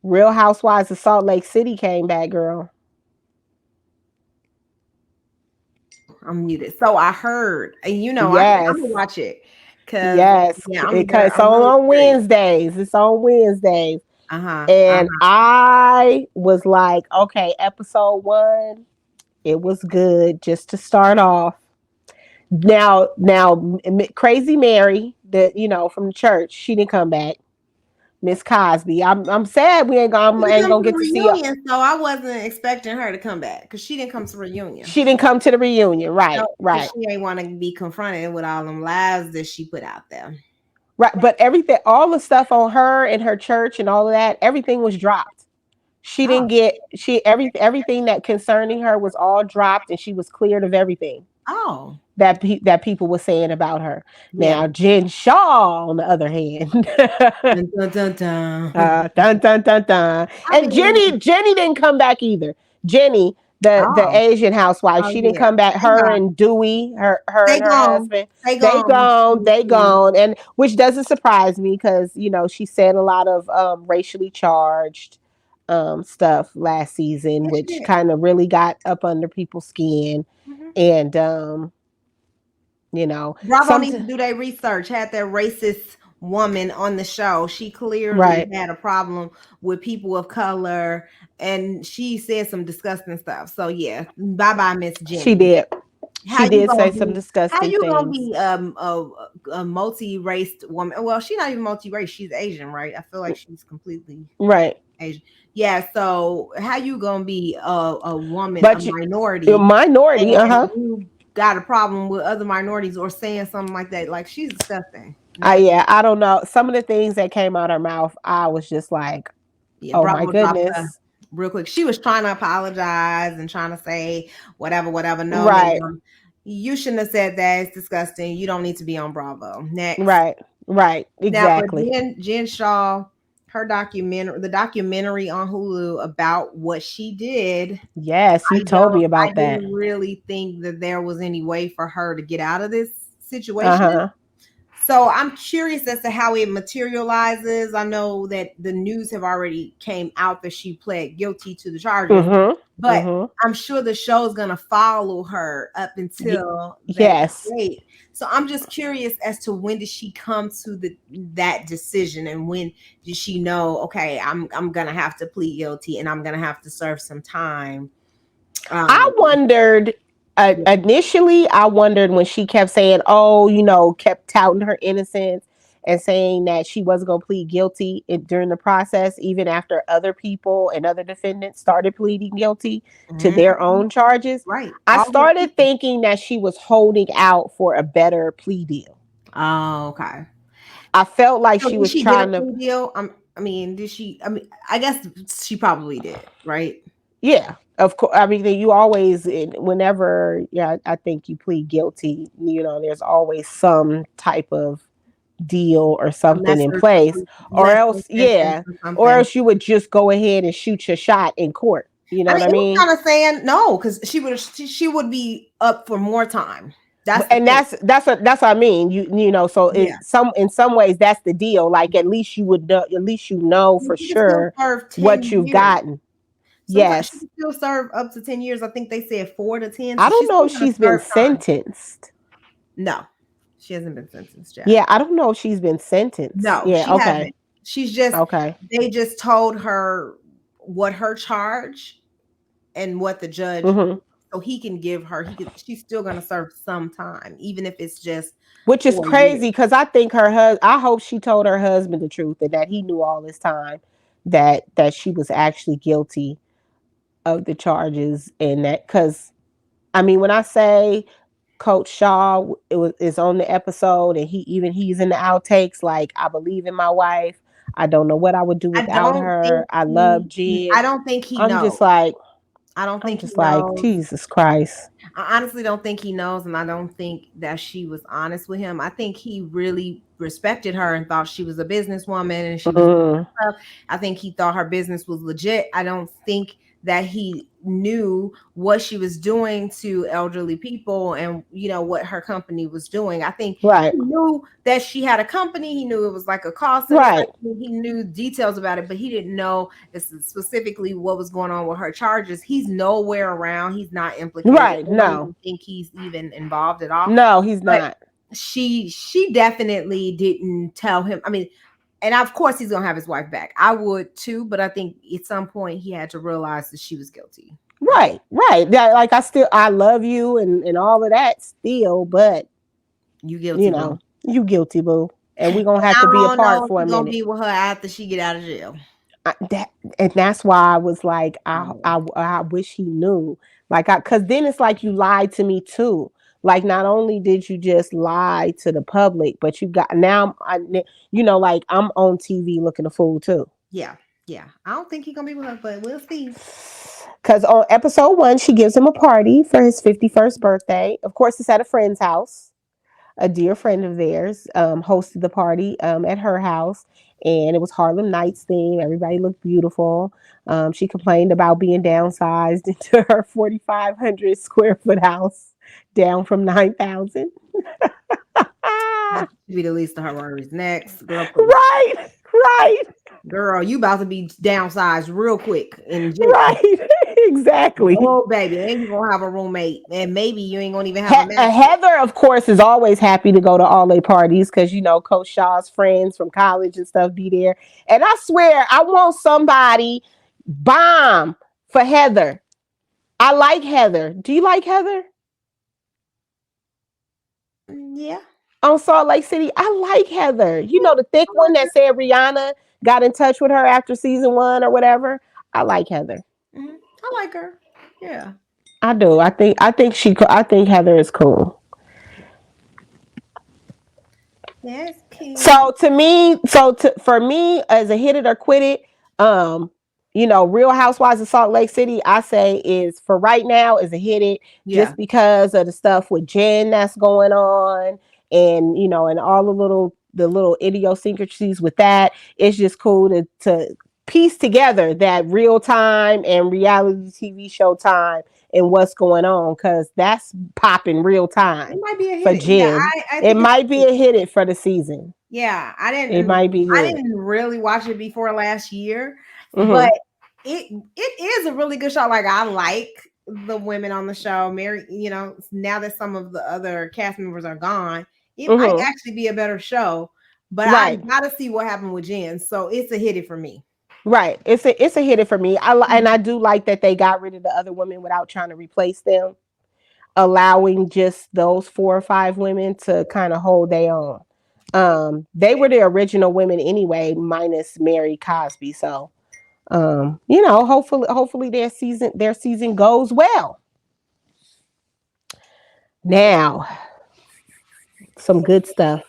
Real Housewives of Salt Lake City came back, girl. I'm muted. So I heard, and I'm Yes, gonna watch it because yes. yeah, It's I'm really on curious. Wednesdays. It's on Wednesdays. Uh huh. And I was like, okay, episode 1, it was good just to start off. Now, Crazy Mary, that from the church, she didn't come back. Miss Cosby, I'm sad we She ain't come gonna to the get to see her. reunion, so I wasn't expecting her to come back because she didn't come to the reunion. She didn't come to the reunion, right, No, because right, she ain't want to be confronted with all them lies that she put out there. right. But everything, all the stuff on her and her church and all of that, everything was dropped. She Oh, didn't get everything that concerning her was all dropped, and she was cleared of everything oh, that people were saying about her. yeah. Now, Jen Shaw, on the other hand, Dun, dun, dun, dun. dun dun dun dun, I and mean, Jenny didn't come back either. Jenny, the oh, Asian housewife, oh she didn't yeah. come back. They Her gone. and Dewey, her They and her gone. husband, They gone. they gone, and which doesn't surprise me because she said a lot of racially charged stuff last season, Yes, she which did. kind of really got up under people's skin. Mhm. And Bravo some needs to do their research. Had that racist woman on the show. She clearly right. had a problem with people of color, and she said some disgusting stuff. So yeah, bye bye, Miss She Jenny. did. How She you did say gonna some be? How disgusting you gonna things. be a multi-raced woman? Well, she's not even multi-race. She's Asian, right? I feel like she's completely Right. Asian. Yeah. So how you gonna be a woman, a But you're a minority, minority, and uh-huh. you got a problem with other minorities or saying something like that? Like, she's disgusting. Yeah, I don't know. Some of the things that came out her mouth, I was just like, Yeah, oh my Bravo dropped her goodness. real quick. She was trying to apologize and trying to say whatever, whatever. No, Right. ma'am. You shouldn't have said that. It's disgusting. You don't need to be on Bravo. Next. Right. Right. Now, but Exactly. Jen Shaw, the documentary on Hulu about what she did, Yes, you told me I about that. didn't really think that there was any way for her to get out of this situation. Uh-huh. So I'm curious as to how it materializes. I know that the news have already came out that she pled guilty to the charges, Mm-hmm. but Mm-hmm. I'm sure the show is going to follow her up until that Yes. date. So I'm just curious as to when did she come to that decision, and when did she know, okay, I'm gonna have to plead guilty and I'm gonna have to serve some time. I wondered Yeah. initially. I wondered when she kept saying, "Oh, kept touting her innocence and saying that she wasn't going to plead guilty during the process, even after other people and other defendants started pleading guilty to Mhm. their own charges." Right. I All the started people. thinking that she was holding out for a better plea deal. Oh, okay. I felt like So she did was she get a trying to, plea deal? I mean, did she? I mean, I guess she probably did, right? yeah. Of course, I mean, you always, whenever, yeah, I think you plead guilty, there's always some type of deal or A something in lesser place, or lesser else, sentence yeah, or or something. else you would just go ahead and shoot your shot in court. You know I what mean, I it was mean? kind of saying no, because she would be up for more time. That's the And thing. that's what I mean. So Yeah. in some ways that's the deal. Like at least you would know, at least And for she can still sure serve what 10 you've years. gotten. Sometimes she Yes, can still serve up to 10 years. I think they said 4 to 10. I So don't she's know still if gonna she's been serve time. sentenced. No, she hasn't been sentenced yet. Yeah, I don't know if she's been sentenced. No, Yeah, she okay, hasn't. She's just okay, they just told her what her charge and what the judge, hmm so he can give her, she's still gonna serve some time, even if it's just which is 4 years. crazy because I think her husband. I hope she told her husband the truth and that he knew all this time that she was actually guilty of the charges, and that because I mean when I say Coach Shaw is on the episode and he's in the outtakes, like I believe in my wife. I don't know what I would do I without don't think her. I love he I Jig. don't think he I'm knows. just like I don't I'm think he just like knows. Jesus Christ. I honestly don't think he knows, and I don't think that she was honest with him. I think he really respected her and thought she was a businesswoman and she was Mm, stuff. I think he thought her business was legit. I don't think that he knew what she was doing to elderly people and what her company was doing. I think right, he knew that she had a company. He knew it was like a call center. right, He knew details about it, but he didn't know specifically what was going on with her charges. He's nowhere around. He's not implicated. right. I don't No, even think he's even involved at all. no, he's But not. she definitely didn't tell him. I mean, and of course he's gonna have his wife back. I would too, but I think at some point he had to realize that she was guilty. Right, right. Like I love you and all of that still, but You guilty, boo. you guilty, boo, and we're gonna And have I to be don't know apart if for a he's gonna minute. be with her after she get out of jail. That and that's why I was like, Yeah. I wish he knew, like, because then it's like you lied to me too. Like, not only did you just lie to the public, but you got now, like I'm on TV looking a fool too. Yeah. Yeah. I don't think he's gonna be with her, but we'll see. Because on episode 1, she gives him a party for his 51st birthday. Of course, it's at a friend's house. A dear friend of theirs hosted the party at her house, and it was Harlem Nights theme. Everybody looked beautiful. She complained about being downsized into her 4,500 square foot house, down from 9,000. That should be the least of her worries. Next, girl, please. Right, right, Girl, you about to be downsized real quick in jail. right, exactly. Oh, baby, and you gonna have a roommate, and maybe you ain't gonna even have a mattress. Heather, of course, is always happy to go to all their parties because Coach Shaw's friends from college and stuff be there. And I swear, I want somebody bomb for Heather. I like Heather. Do you like Heather Yeah, on Salt Lake City? I like Heather. The thick I one like that said Rihanna got in touch with her after season 1 or whatever. I like Heather. her. I like her. Yeah, I do. I think Heather is cool. that's cute. So to me, for me as a hit it or quit it, Real Housewives of Salt Lake City, I say is for right now is a hit it Yeah, just because of the stuff with Jen that's going on, and and all the little idiosyncrasies with that. It's just cool to piece together that real time and reality TV show time and what's going on because that's popping real it time might be a for hit. Yeah, Jen. I It think it's might be cute. a hit it for the season. Yeah, It might be I good. didn't really watch it before last year, but Hmm. it is a really good show. Like I like the women on the show. Mary, now that some of the other cast members are gone, it might Mm-hmm. actually be a better show. But I Right. gotta see what happened with Jen, so it's a hit it for me. Right. It's a hit it for me. And I do like that they got rid of the other women without trying to replace them, allowing just those 4 or 5 women to kind of hold their own. They were the original women anyway, minus Mary Cosby. So, hopefully their season goes well. Now, some good stuff.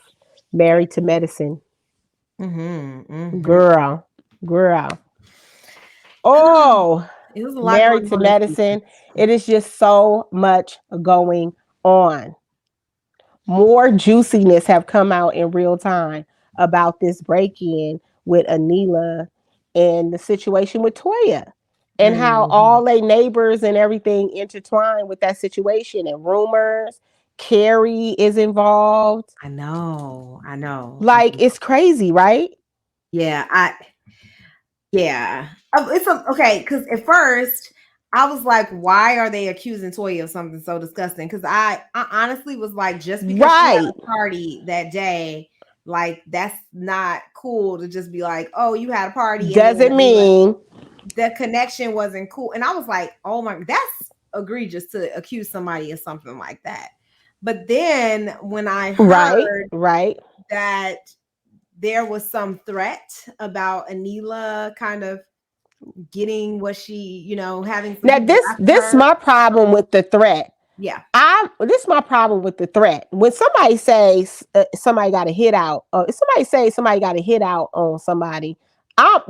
Married to Medicine. Mm-hmm, mm-hmm. Girl. Girl. Oh, It was a lot Married going to on this season. Medicine. It is just so much going on. More juiciness have come out in real time about this break-in with Anila and the situation with Toya, and how Mm-hmm. all they neighbors and everything intertwined with that situation, and rumors. Carrie is involved. I know, I know, I Like, know. it's crazy, right? Yeah, yeah. Okay, because at first I was like, why are they accusing Toya of something so disgusting? Because I honestly was like, just because she had Right. a party that day, like that's not cool to just be like, oh, you had a party and then Doesn't mean the connection wasn't cool. And I was like, oh my, that's egregious to accuse somebody of something like that. But then when I right, heard right. that there was some threat about Anila kind of getting what she, having some Now people after this her. my problem with the threat. Yeah, This is my problem with the threat. When somebody says somebody got a hit out, if somebody says somebody got a hit out on somebody, I'm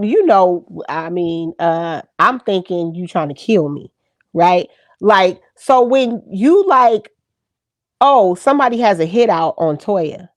thinking you trying to kill me, right? Like, so when you like, oh, somebody has a hit out on Toya,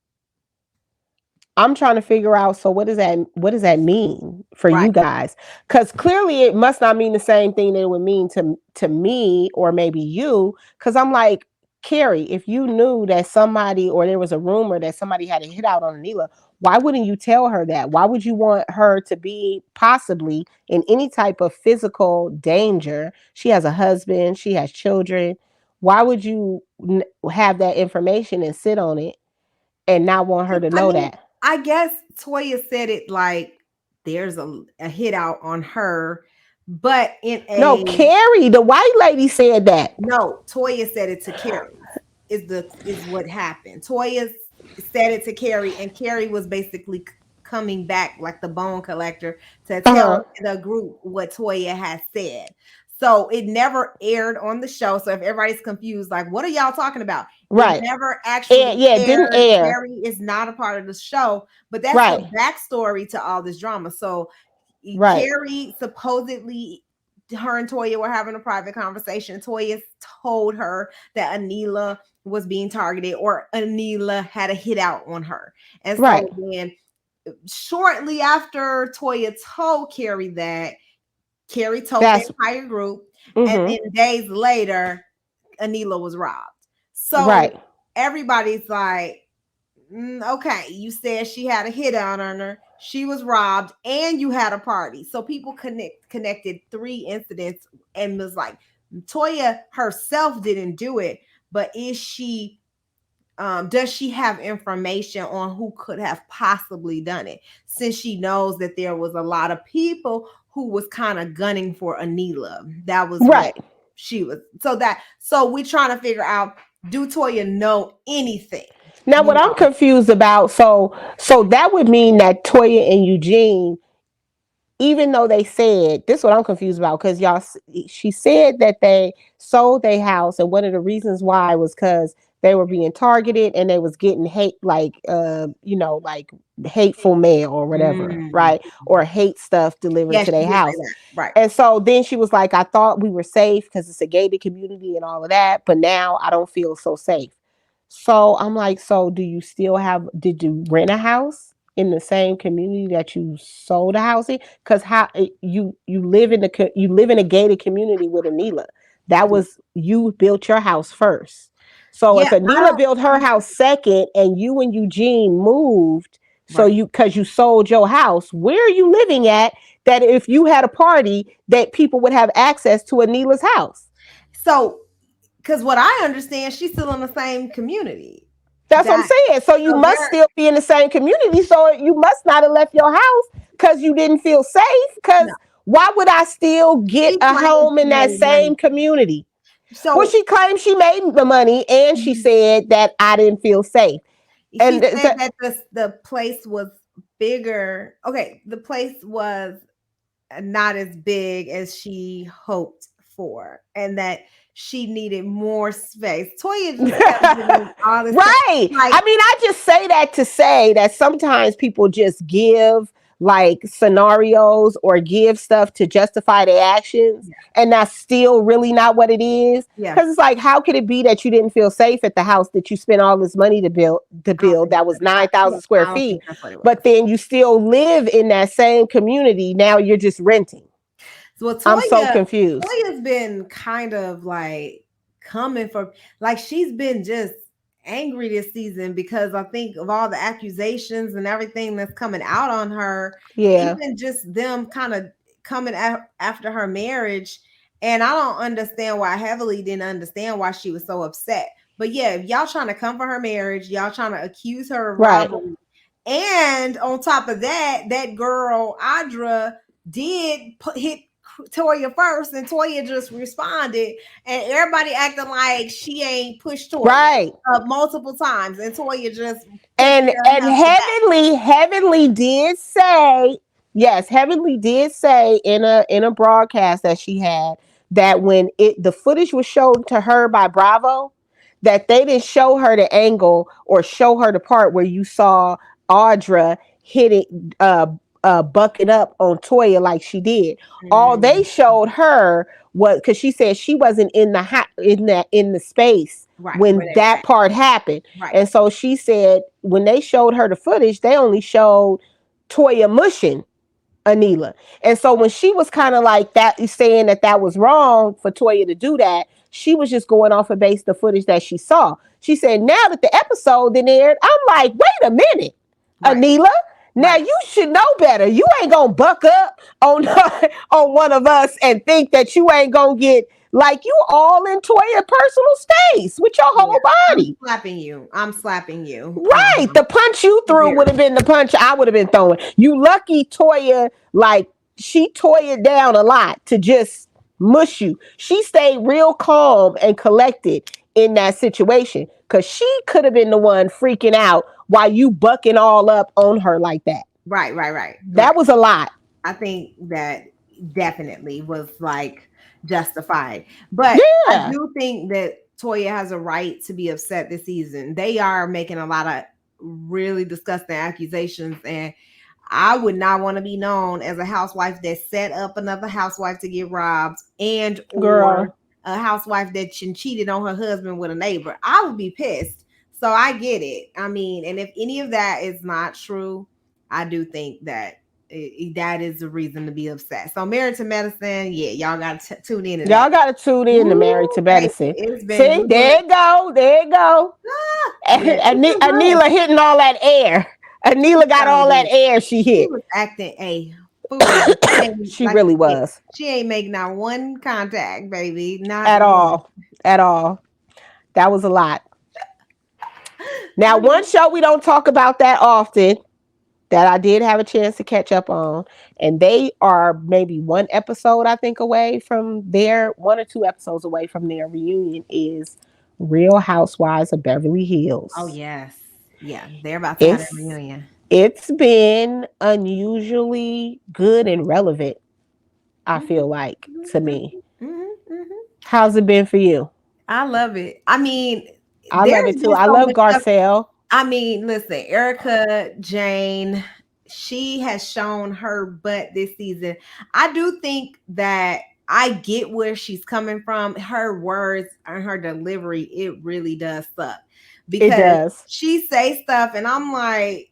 I'm trying to figure out, so what does that mean for right. you guys? Because clearly it must not mean the same thing that it would mean to me or maybe you. Because I'm like, Carrie, if you knew that somebody, or there was a rumor that somebody had a hit out on Anila, why wouldn't you tell her that? Why would you want her to be possibly in any type of physical danger? She has a husband, she has children. Why would you have that information and sit on it and not want her to I know mean, that? I guess Toya said it like there's a hit out on her, but in No, a Carrie, the white lady said that. no, Toya said it to Carrie. Is what happened. Toya said it to Carrie, and Carrie was basically coming back like the bone collector to tell Uh-huh. the group what Toya had said. So it never aired on the show. So if everybody's confused, like, what are y'all talking about? It Right. never And actually yeah, it didn't aired. air. Carrie is not a part of the show, but that's the Right. backstory to all this drama. So Right. Carrie supposedly, her and Toya were having a private conversation. Toya told her that Anila was being targeted, or Anila had a hit out on her. And Right. so then shortly after Toya told Carrie that, Carrie told the That's entire group, and mm-hmm. then days later, Anila was robbed. So Right. everybody's like, okay, you said she had a hit out on her, she was robbed, and you had a party. So people connected 3 incidents and was like, Toya herself didn't do it, but is she? Does she have information on who could have possibly done it? Since she knows that there was a lot of people who was kind of gunning for Anila. That was what Right. she was. So we're trying to figure out, do Toya know anything? Now You what I'm know, confused about, so that would mean that Toya and Eugene, even though they said this, is what I'm confused about, because y'all, she said that they sold their house, and one of the reasons why was because they were being targeted and they was getting hate, like like hateful mail or whatever, mm, right, or hate stuff delivered yes, to she their did say house. that. Right. And so then she was like, I thought we were safe because it's a gated community and all of that, but now I don't feel so safe. So I'm like, so did you rent a house in the same community that you sold a house in? Because how you live in a gated community with Anila. That was, you built your house first. So if Yeah, I Anila don't. built her house second and you and Eugene moved, so Right. because you sold your house, where are you living at, that if you had a party that people would have access to Anila's house? So, because what I understand, she's still in the same community. That's what I'm That saying. So you so must they're still be in the same community. So you must not have left your house because you didn't feel safe. no. Because why would I still get She a claims home in she that made money. same community? Well, So she claimed she made the money and she mhm, said that I didn't feel safe. she And said that the place was bigger. Okay, the place was not as big as she hoped for, and that she needed more space. Toya just kept giving all this stuff. right. Like, I mean, I just say that to say that sometimes people just give like scenarios or give stuff to justify their actions, yeah, and that's still really not what it is. yeah, Because it's like, how could it be that you didn't feel safe at the house that you spent all this money to build? To I don't build think that that, was 9,000 square I don't feet, think that's what it was. but then you still live in that same community. Now you're just renting. So well, I'm so Toya, confused. Toya's been kind of like coming for, like, she's been just angry this season because I think of all the accusations and everything that's coming out on her, Yeah. even just them kind of coming after her marriage. And I don't understand why Heavily didn't understand why she was so upset. But yeah, if y'all trying to come for her marriage, y'all trying to accuse her of Right. robbery. And on top of that, that girl, Audra, did hit Toya first, and Toya just responded, and everybody acting like she ain't pushed Toya Right. multiple times, and Toya just pushed her And husband back. Heavenly did say, yes, Heavenly did say in a broadcast that she had that when the footage was shown to her by Bravo, that they didn't show her the angle or show her the part where you saw Audra hitting bucking up on Toya like she did. All they Mm, showed her was because she said she wasn't in the in the space right, where when they were that at. part happened. Right, And so she said when they showed her the footage, they only showed Toya mushing Anila. And so when she was kind of like that, saying that that was wrong for Toya to do that, she was just going off of base the footage that she saw. She said, now that the episode then aired, I'm like, wait a minute, right, Anila. Now right. you should know better. You ain't gonna buck up on on one of us and think that you ain't gonna get like you all in Toya personal space with your Yeah, whole I'm body. slapping you. I'm slapping you. Right. The punch you threw would have Very. been the punch I would have been throwing. You lucky Toya, like she Toya down a lot to just mush you. She stayed real calm and collected in that situation because she could have been the one freaking out while you bucking all up on her like that. Right, right, right, That right. was a lot. I think that definitely was like justified. But I Yeah. do think that Toya has a right to be upset this season. They are making a lot of really disgusting accusations, and I would not want to be known as a housewife that set up another housewife to get robbed, and or Girl. a housewife that cheated on her husband with a neighbor. I would be pissed. So I get it. I mean, and if any of that is not true, I do think that that is the reason to be upset. So Married to Medicine, yeah, y'all got to tune into that. Y'all gotta tune in to Married Woo, to baby, Medicine. it's been See, good. there it go. There it go. Yeah, it's been good. Anila hitting all that air. She Anila got sure all that did. air she She hit. was acting a fool. She ain't, She like really you said, was. she ain't make not one contact, baby. Not At one. all. At all. That was a lot. Now, one show we don't talk about that often that I did have a chance to catch up on, and they are maybe one episode, I think, away from their 1 or 2 episodes away from their reunion is Real Housewives of Beverly Oh Hills. yes. Yeah, they're about to have their It's reunion. it's been unusually good and relevant, I Mhm, feel like, to mhm, me. mhm, mhm. How's it been for you? I love it. I mean, I love there's it too. been I so love much stuff. Garcelle. I mean, listen, Erica Jane, she has shown her butt this season. I do think that I get where she's coming from. Her words and her delivery, it really does suck It because does. she say stuff, and I'm like,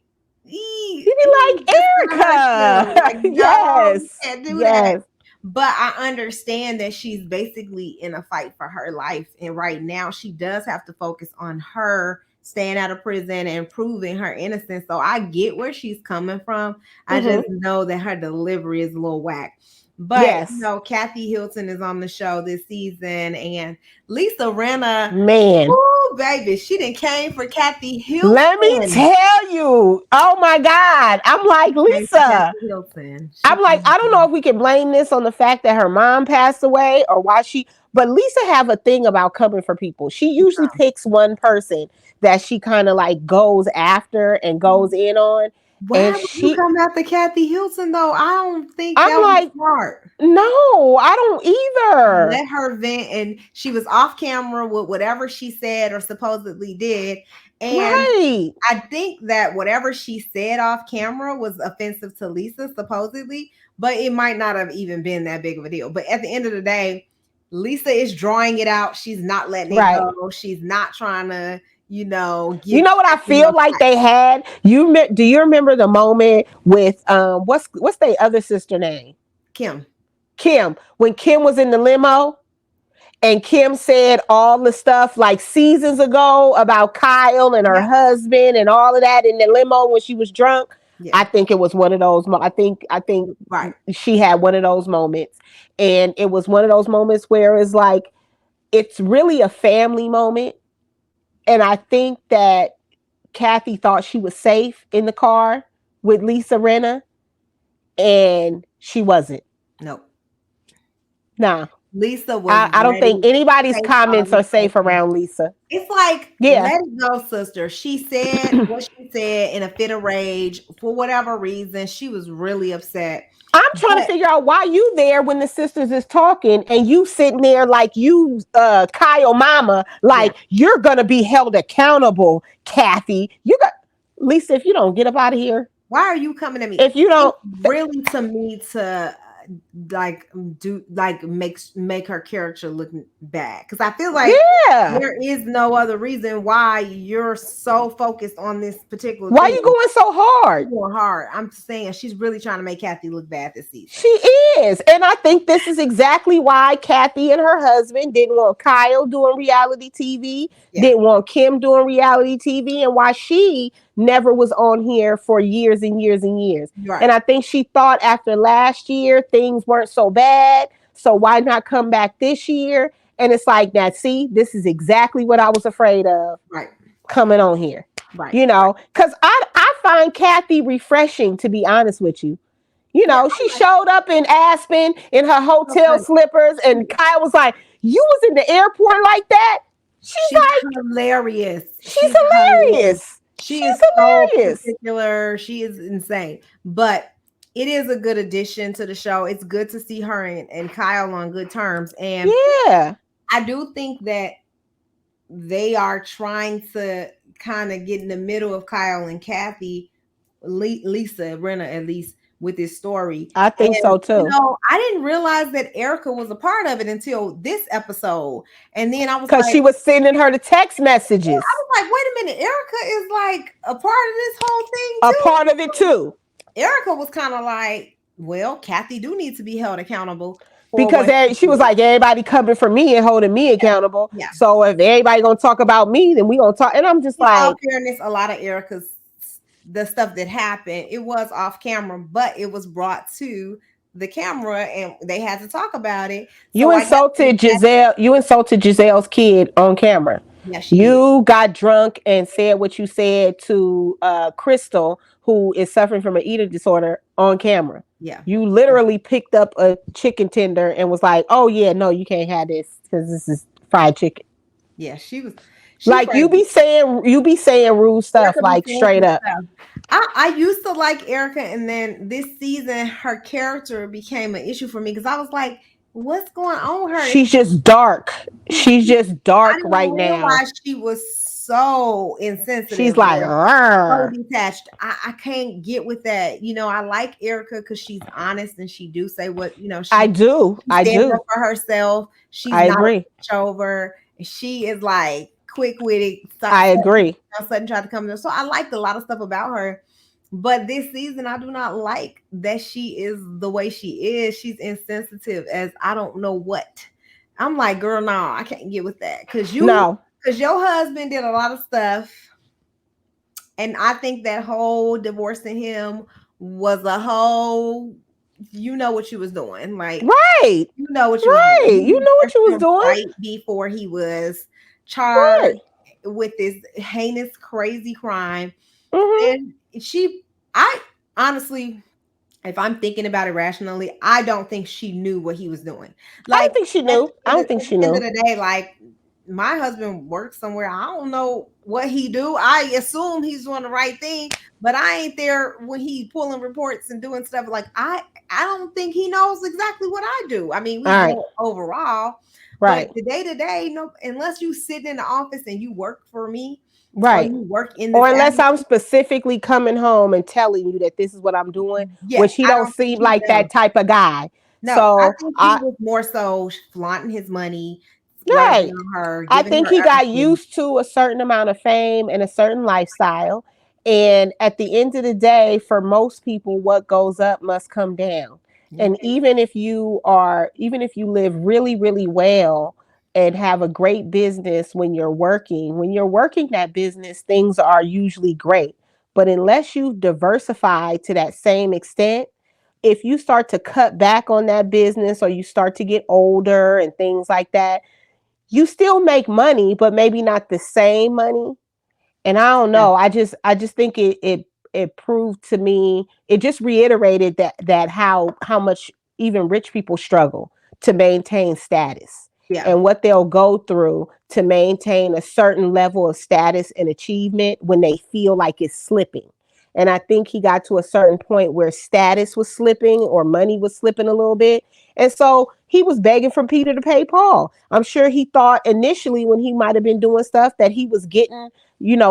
You be just hush like, them. Like, Erica. no, you Yes. can't do that. Yes. But I understand that she's basically in a fight for her life. And right now, she does have to focus on her staying out of prison and proving her innocence. So I get where she's coming from. I Mm-hmm. just know that her delivery is a little whack. But Yes. Kathy Hilton is on the show this season, and Lisa Rinna, Man. oh baby, she done came for Kathy Hilton. Let me tell you. Oh my God. I'm like, Lisa. I'm like, I don't know if we can blame this on the fact that her mom passed away or why but Lisa have a thing about coming for people. She usually picks one person that she kind of like goes after and goes in on. Why And would you come after Kathy Hilton though? I don't think I'm that was like, smart. No, I don't either. Let her vent, and she was off camera with whatever she said or supposedly did. And right. I think that whatever she said off camera was offensive to Lisa, supposedly, but it might not have even been that big of a deal. But at the end of the day, Lisa is drawing it out. She's not letting it go. She's not trying to, you know what I feel like they had? Do you remember the moment with what's their other sister name? Kim. When Kim was in the limo and Kim said all the stuff like seasons ago about Kyle and her husband and all of that in the limo when she was drunk. Yeah. I think it was one of those. I think right. She had one of those moments, and it was one of those moments where it's like it's really a family moment, and I think that Kathy thought she was safe in the car with Lisa Rinna, and she wasn't. Nope. Nah. Lisa was. I don't think anybody's comments are safe around Lisa. It's like, let it go, sister. She said what she said in a fit of rage for whatever reason. She was really upset. I'm trying to figure out why you there when the sisters is talking and you sitting there like you Kyle mama, like you're gonna be held accountable, Kathy. You got Lisa, if you don't get up out of here. Why are you coming at me? If you don't really to me to like make her character look bad, because I feel like there is no other reason why you're so focused on this particular why thing. You going so hard? Going hard. I'm saying she's really trying to make Kathy look bad this season. She is, and I think this is exactly why Kathy and her husband didn't want Kyle doing reality TV, didn't want Kim doing reality TV, and why she never was on here for years and years and years. Right. And I think she thought after last year things weren't so bad, so why not come back this year? And it's like, now see, this is exactly what I was afraid of. Right. Coming on here. Right. You know, because I find Kathy refreshing, to be honest with you. You know, she showed up in Aspen in her hotel slippers, and Kyle was like, "You was in the airport like that?" She's like hilarious. She's hilarious. She is hilarious. So particular. She is insane. But it is a good addition to the show. It's good to see her and Kyle on good terms. And I do think that they are trying to kind of get in the middle of Kyle and Kathy, Lisa Rinna at least, with this story. I think so too. You know, I didn't realize that Erica was a part of it until this episode. And then I was because she was sending her the text messages. I was like, wait a minute, Erica is like a part of this whole thing too. A part of it too. Erica was kind of like, well, Kathy do need to be held accountable. Because she was like, everybody coming for me and holding me accountable. Yeah. So if everybody gonna talk about me, then we gonna talk. And I'm just like, all fairness, a lot of Erica's the stuff that happened, it was off camera, but it was brought to the camera and they had to talk about it. You insulted Giselle. You insulted Giselle's kid on camera. Yeah, you got drunk and said what you said to Crystal, who is suffering from an eating disorder, on camera. Yeah. You literally picked up a chicken tender and was like, "Oh yeah, no, you can't have this because this is fried chicken." Yeah, she was like crazy. you be saying rude stuff, like straight up. I used to like Erica, and then this season her character became an issue for me because I was like, what's going on with her? She's just dark. She's just dark right now. Why she was so insensitive. She's like, so detached. I can't get with that. You know, I like Erica because she's honest and she do say what, you know. I do. Up for herself. She's not a pushover. She is like quick-witted. I agree. Sudden tried to come there. So I liked a lot of stuff about her. But this season, I do not like that she is the way she is. She's insensitive as I don't know what. I'm like, girl, no, I can't get with that. Because your husband did a lot of stuff And I think that whole divorcing him was a whole, you know what you was doing. Like, Right. you know what you was doing. Right. You You know what divorced you was him doing. right before he was charged Right. with this heinous, crazy crime. Hmm. And I honestly, if I'm thinking about it rationally, I don't think she knew what he was doing. I Like don't think she at, knew. I at the don't at think the she end of knew. the day, like my husband works somewhere. I don't know what he do. I assume he's doing the right thing, but I ain't there when he pulling reports and doing stuff. Like I don't think he knows exactly what I do. I mean, we All right. go overall, but Right. the day to day, no, unless you sit in the office and you work for me or Right. you work in Or this unless I'm avenue, specifically coming home and telling you that this is what I'm doing, yeah, which he I don't don't think seem he like knows. that type of guy. No, I So think he I was more so flaunting his money, splurging right. on her, I giving think her he got everything. used to a certain amount of fame and a certain lifestyle. And at the end of the day, for most people, what goes up must come down. And Okay. even if you live really, really well and have a great business when you're working that business, things are usually great. But unless you diversify to that same extent, if you start to cut back on that business or you start to get older and things like that, you still make money, but maybe not the same money. And I don't Yeah. know. I just think it proved to me, it just reiterated that how much even rich people struggle to maintain status Yeah. and what they'll go through to maintain a certain level of status and achievement when they feel like it's slipping. And I think he got to a certain point where status was slipping or money was slipping a little bit. And so he was begging for Peter to pay Paul. I'm sure he thought initially when he might have been doing stuff that he was getting,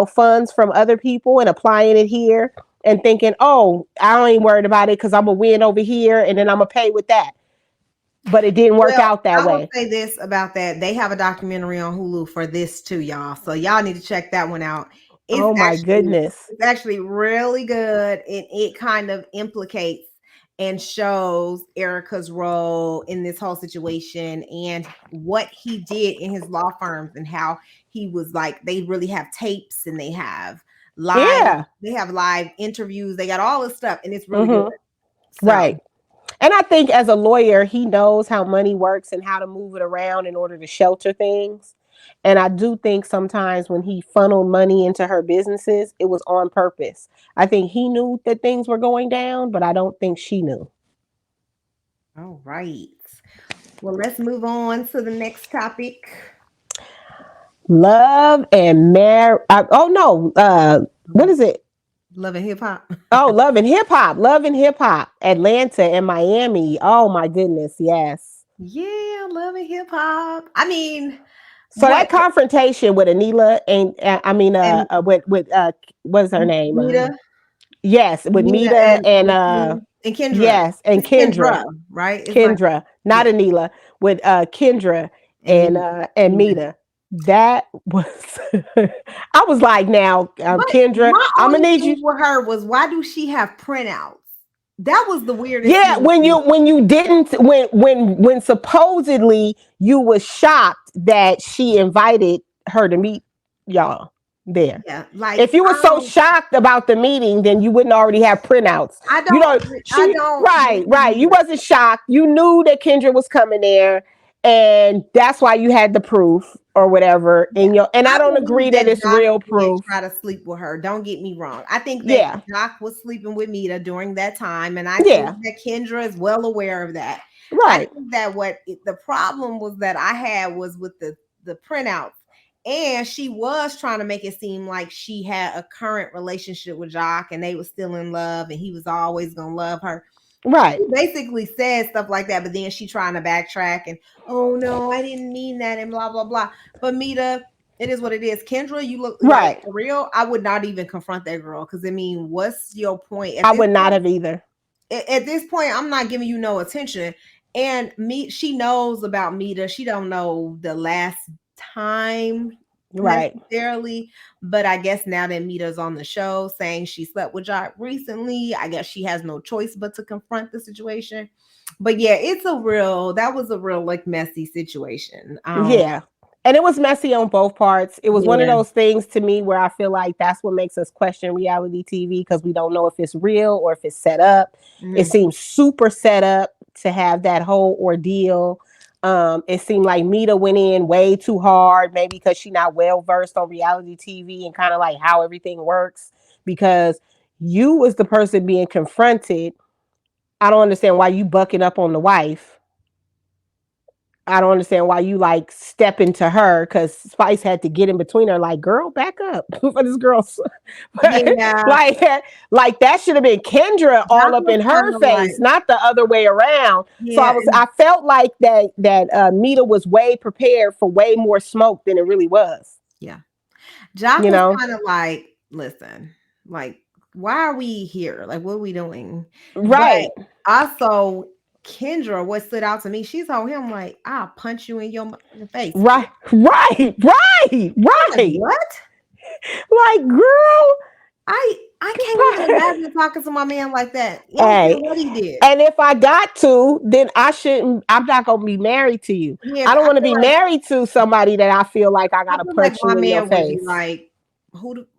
funds from other people and applying it here and thinking, oh, I ain't worried about it because I'm going to win over here and then I'm going to pay with that. But it didn't work Well, out that I will way. say this about that. They have a documentary on Hulu for this too, y'all. So y'all need to check that one out. It's Oh my actually goodness. it's actually really good, and it kind of implicates and shows Erica's role in this whole situation and what he did in his law firms and how he was like they really have tapes and live Yeah. they have live interviews. They got all this stuff and it's really good. Hmm. So Right. And I think as a lawyer, he knows how money works and how to move it around in order to shelter things. And I do think sometimes when he funneled money into her businesses, it was on purpose. I think he knew that things were going down, but I don't think she knew. all right. Well, let's move on to the next topic. Love and marriage. Oh no. What is it? Love and hip hop. Oh, love and hip hop. Love and hip hop. Atlanta and Miami. Oh my goodness. Yes. Yeah, love and hip hop. I mean, So what that confrontation with Anila and and with what's her name? Mita, Yes, with Mita Mita and and and Kendra. yes, and It's Kendra, Kendra. right? It's like Kendra, not yeah, Anila, with Kendra and me. and Mita. Mita. That was I was like, now, But Kendra, my I'm gonna only need you. thing with her was why do she have printouts? That was the weirdest Yeah, thing to me. when you didn't when supposedly you was shocked that she invited her to meet y'all there. Yeah, like If you were so shocked about the meeting, then you wouldn't already have printouts. You know, I she don't right, right. believe You wasn't shocked. You knew that Kendra was coming there, and that's why you had the proof or whatever yeah. in your. And I I don't believe agree that that it's Jock real did proof. try to sleep with her. Don't get me wrong. I think that Yeah, Jock was sleeping with Mita during that time, and I think yeah, that Kendra is well aware of that. I right, think that the problem was that I had was with the printouts, and she was trying to make it seem like she had a current relationship with Jock, and they were still in love, and he was always gonna love her. right, Basically said stuff like that, but then she trying to backtrack and oh no, I didn't mean that and blah blah blah. But Mita, it is what it is. Kendra, you look like right. for real. I would not even confront that girl because I mean, what's your point at I this would not point? have either. At this point, I'm not giving you no attention. And me, she knows about Mita. She don't know the last time Right, necessarily, but I guess now that Mita's on the show saying she slept with Jock recently, I guess she has no choice but to confront the situation. But yeah, that was a real like messy situation. yeah. And it was messy on both parts. It was one of Yeah. those things to me where I feel like that's what makes us question reality TV, because we don't know if it's real or if it's set up. It Mhm. seems super set up to have that whole ordeal. It seemed like Mita went in way too hard, maybe because she's not well versed on reality TV and kind of like how everything works. Because you was the person being confronted. I don't understand why you bucking up on the wife. I don't understand why you like step into her, because Spice had to get in between her, like, girl, back up for this girl. Yeah. like, like that should have been Kendra That all up was in kind her of like, face, not the other way around. So yeah, and I felt like that Mita was way prepared for way more smoke than it really was. yeah. Jock You was know, kind of like, listen, like, why are we here? Like, what are we doing? But right, also, Kendra, what stood out to me, she told him, like, I'll punch you in your face. right, right, right, I'm like, right. what? Like, girl, I can't even imagine talking to my man like that. You don't care hey, what he did. and if I got to, then I shouldn't. I'm not gonna be married to you. Yeah, I don't want to be married to somebody that I feel like I I gotta feel like punch my you in your man would be face. like,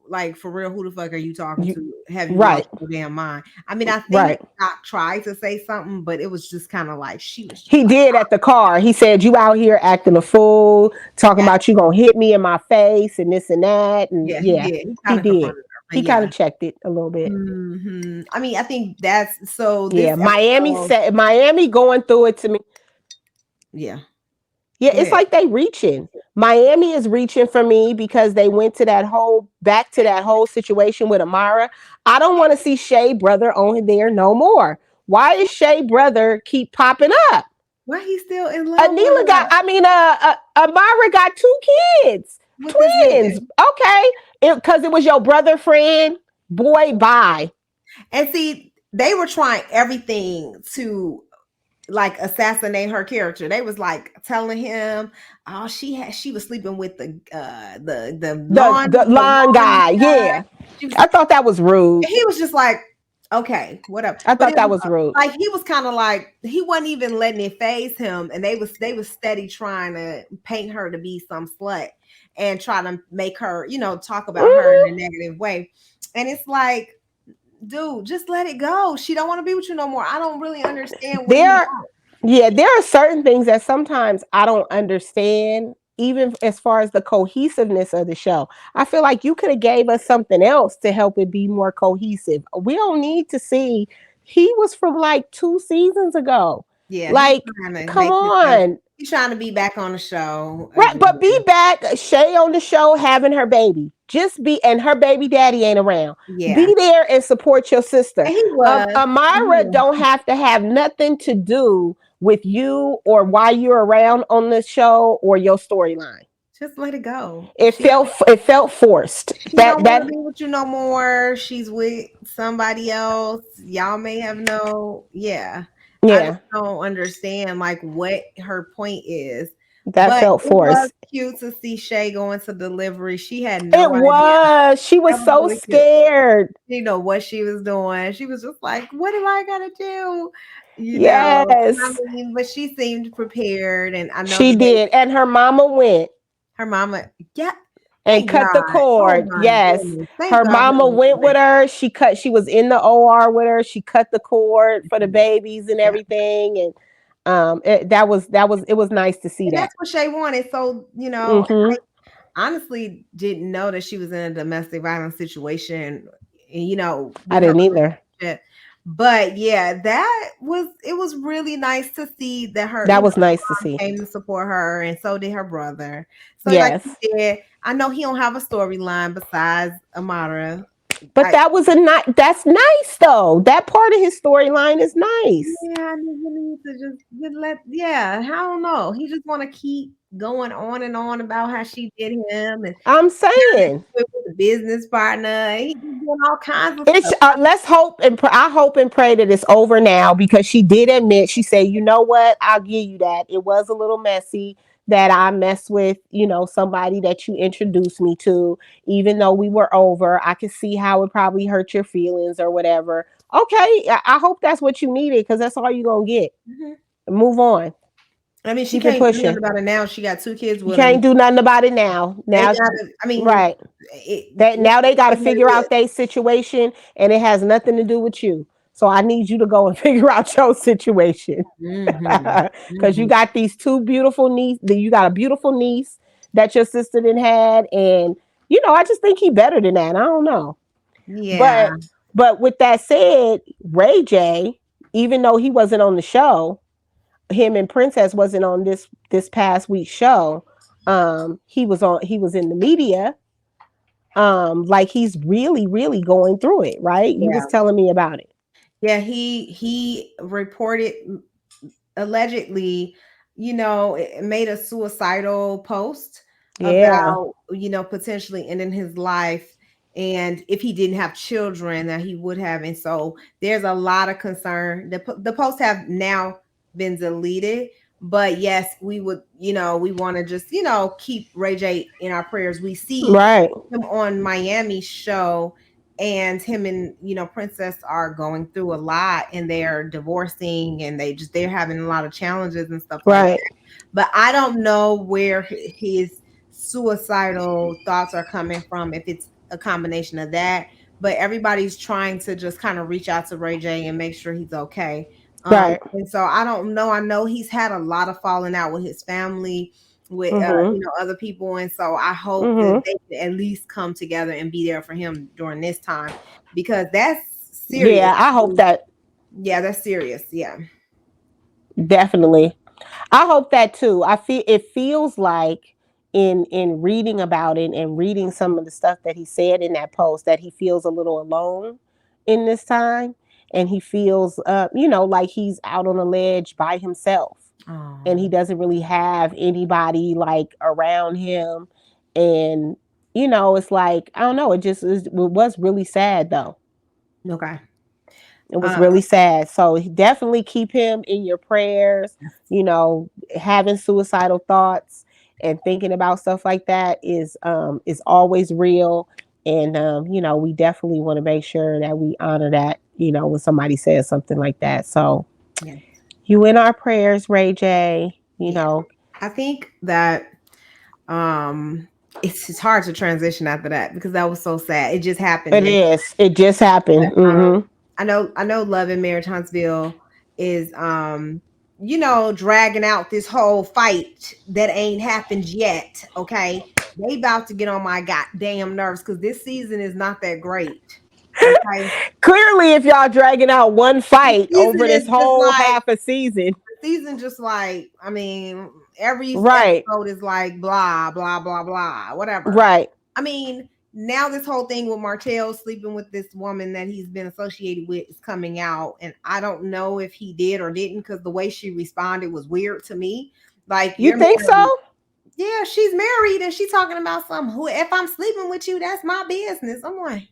like for real, who the fuck are you talking You, to? Have you lost right, your damn mind? I mean, I think right. Doc tried to say something, but it was just kind of like she was just He like, did at the car. He said, "You out here acting a fool, talking yeah, about you gonna hit me in my face and this and that." And yeah, he yeah, did. He he kind of did. confronted her, but He kind yeah. of checked it a little bit. I mean, I think that's so. This Yeah, Miami episode, said Miami going through it to me. yeah. Yeah, Go it's ahead. like they reaching. Miami is reaching for me because they went to that whole back to that whole situation with Amara. I don't want to see Shay brother on there no more. Why is Shay brother keep popping up? Why he still in love with Anila got, her I mean, Amara got two kids, with this twins. nigga? Okay, because it was your brother friend. Boy, bye. And see, they were trying everything to like assassinate her character. They was like telling him, oh, she was sleeping with The the lawn lawn guy, guy. yeah. She was, I thought that was rude. and he was just like, okay, whatever. I But thought it that was was rude. like he was kind of like he wasn't even letting it phase him, and they was steady trying to paint her to be some slut and try to make her, talk about her in a Mhm. negative way. And it's like, dude, just let it go. She don't want to be with you no more. I don't really understand what he There, wants. yeah, there are certain things that sometimes I don't understand, even as far as the cohesiveness of the show. I feel like you could have gave us something else to help it be more cohesive. We don't need to see. He was from like 2 seasons ago. Yeah, he's Like, trying to come make it. on. He's trying to be back on the show Right, but be again. back. Shay on the show having her baby. Just be, and her baby daddy ain't around. Yeah, Be there and support your sister. and he was. And he Amira was. don't have to have nothing to do with you or why you're around on the show or your storyline. Just let it go. It felt forced. She don't That want to that be with you no more. She's with somebody else. Y'all may have no. Yeah, I just yeah, don't understand like what her point is. that But felt it was forced. cute to see Shay going to delivery. She had It no idea. was. She was That was so really cute. scared. She know what she was doing. She was just like, "What am I gonna do?" I Yes, mean, but she seemed prepared, and I know she the baby, did. And her mama went her mama. Yeah, and thank cut the God. Oh cord. my Yes. goodness, thank Her God. Her mama mama went with went. her. She was in the OR with her. She cut the cord for the babies and Yeah. everything. And it was nice to see And that. that's what Shay wanted. So, Hmm. I honestly didn't know that she was in a domestic violence situation, I with her didn't either. relationship. But yeah, it was really nice to see that her, That was her nice to mom see. came to support her, and so did her brother. So like you Yes. said, I know he don't have a storyline besides Amara. But I that's nice though. That part of his storyline is nice. Yeah, I think he needs to just let, yeah, I don't know. He just want to keep going on and on about how she did him and I'm saying. with the business partner. He just doing all kinds of It's stuff. let's hope and I hope and pray that it's over now, because she did admit, she said, you know what, I'll give you that. It was a little messy that I messed with, somebody that you introduced me to, even though we were over. I could see how it probably hurt your feelings or whatever. Okay, I hope that's what you needed, because that's all you're gonna get. Mhm. Move on. I mean, she Keep it can't do nothing pushing. about it now. She got 2 kids You with him. can't do nothing about it now. They Now, gotta. I mean, right. That let's now they just got to say what figure it out is. their situation, and it has nothing to do with you. So I need you to go and figure out your situation, Mm-hmm. because you Mm-hmm. got these two beautiful niece. You got a beautiful niece that your sister didn't had, and I just think he better than that. I don't know, Yeah. but with that said, Ray J, even though he wasn't on the show, him and Princess wasn't on this past week's show. He was in the media, like he's really really going through it, right? You was Yeah. telling me about it. Yeah. He reported allegedly, made a suicidal post Yeah, about, potentially ending his life. And if he didn't have children, that he would have. And so there's a lot of concern. The posts have now been deleted. But yes, we would, we want to just, keep Ray J in our prayers. We see right, him on Miami show, and him and Princess are going through a lot, and they're divorcing, and they're having a lot of challenges and stuff like right, that. But I don't know where his suicidal thoughts are coming from, if it's a combination of that. But everybody's trying to just kind of reach out to Ray J and make sure he's okay. right. And so I don't know. I know he's had a lot of falling out with his family, with Mhm, other people, and so I hope that mhm. they can at least come together and be there for him during this time, because that's serious. Yeah, I hope that. Yeah, that's serious. Yeah. Definitely, I hope that too. I feel it feels like in reading about it and reading some of the stuff that he said in that post, that he feels a little alone in this time, and he feels like he's out on a ledge by himself, and he Oh, doesn't really have anybody like around him, and it's like, I don't know, it was really sad though. okay. It was Uh, really sad. So definitely keep him in your prayers. Having suicidal thoughts and thinking about stuff like that is always real. And we definitely want to make sure that we honor that, when somebody says something like that. So yeah, you in our prayers, Ray J. yeah. I think that um, it's hard to transition after that, because that was so sad. It just happened. It is. It just happened. Mm-hmm. I know Love and Marriage Huntsville is dragging out this whole fight that ain't happened yet. Okay. They about to get on my goddamn nerves, because this season is not that great. Okay. Clearly, if y'all dragging out one The fight season over is this just whole like half a season, season just like, I mean, every right, episode is like blah blah blah blah, whatever. right. I mean, now this whole thing with Martell sleeping with this woman that he's been associated with is coming out, and I don't know if he did or didn't, because the way she responded was weird to me. Like, You you're think married. so? Yeah, she's married, and she's talking about some who, if I'm sleeping with you, that's my business. I'm like,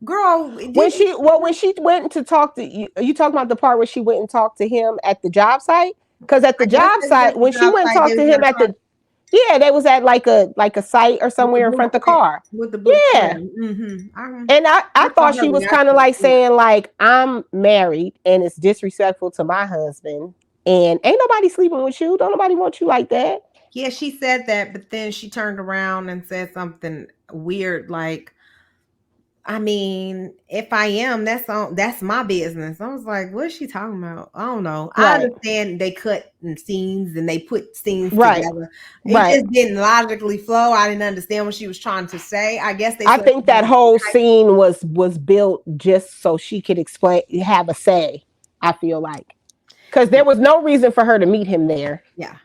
girl, When didn't she went to talk to you, you talking about the part where she went and talked to him at the job site? Because at the I guess job they was at site, the when she job went and site, they talked was to in him a at car the, yeah, they was at like a site or with the somewhere in front of the blueprint. car. With the Yeah. blueprint. Mm-hmm. And I I saw thought her she was kind of reaction like to it. saying like, I'm married and it's disrespectful to my husband, and ain't nobody sleeping with you. Don't nobody want you like that. Yeah, she said that, but then she turned around and said something weird like, I mean, if I am, that's my business. I was like, what is she talking about? I don't know. I Right. understand they cut in scenes and they put scenes Right. together. It Right. just didn't logically flow. I didn't understand what she was trying to say. I guess they I said think she that was whole scene was built just so she could explain, have a say. I feel like, because there yeah, was no reason for her to meet him there yeah,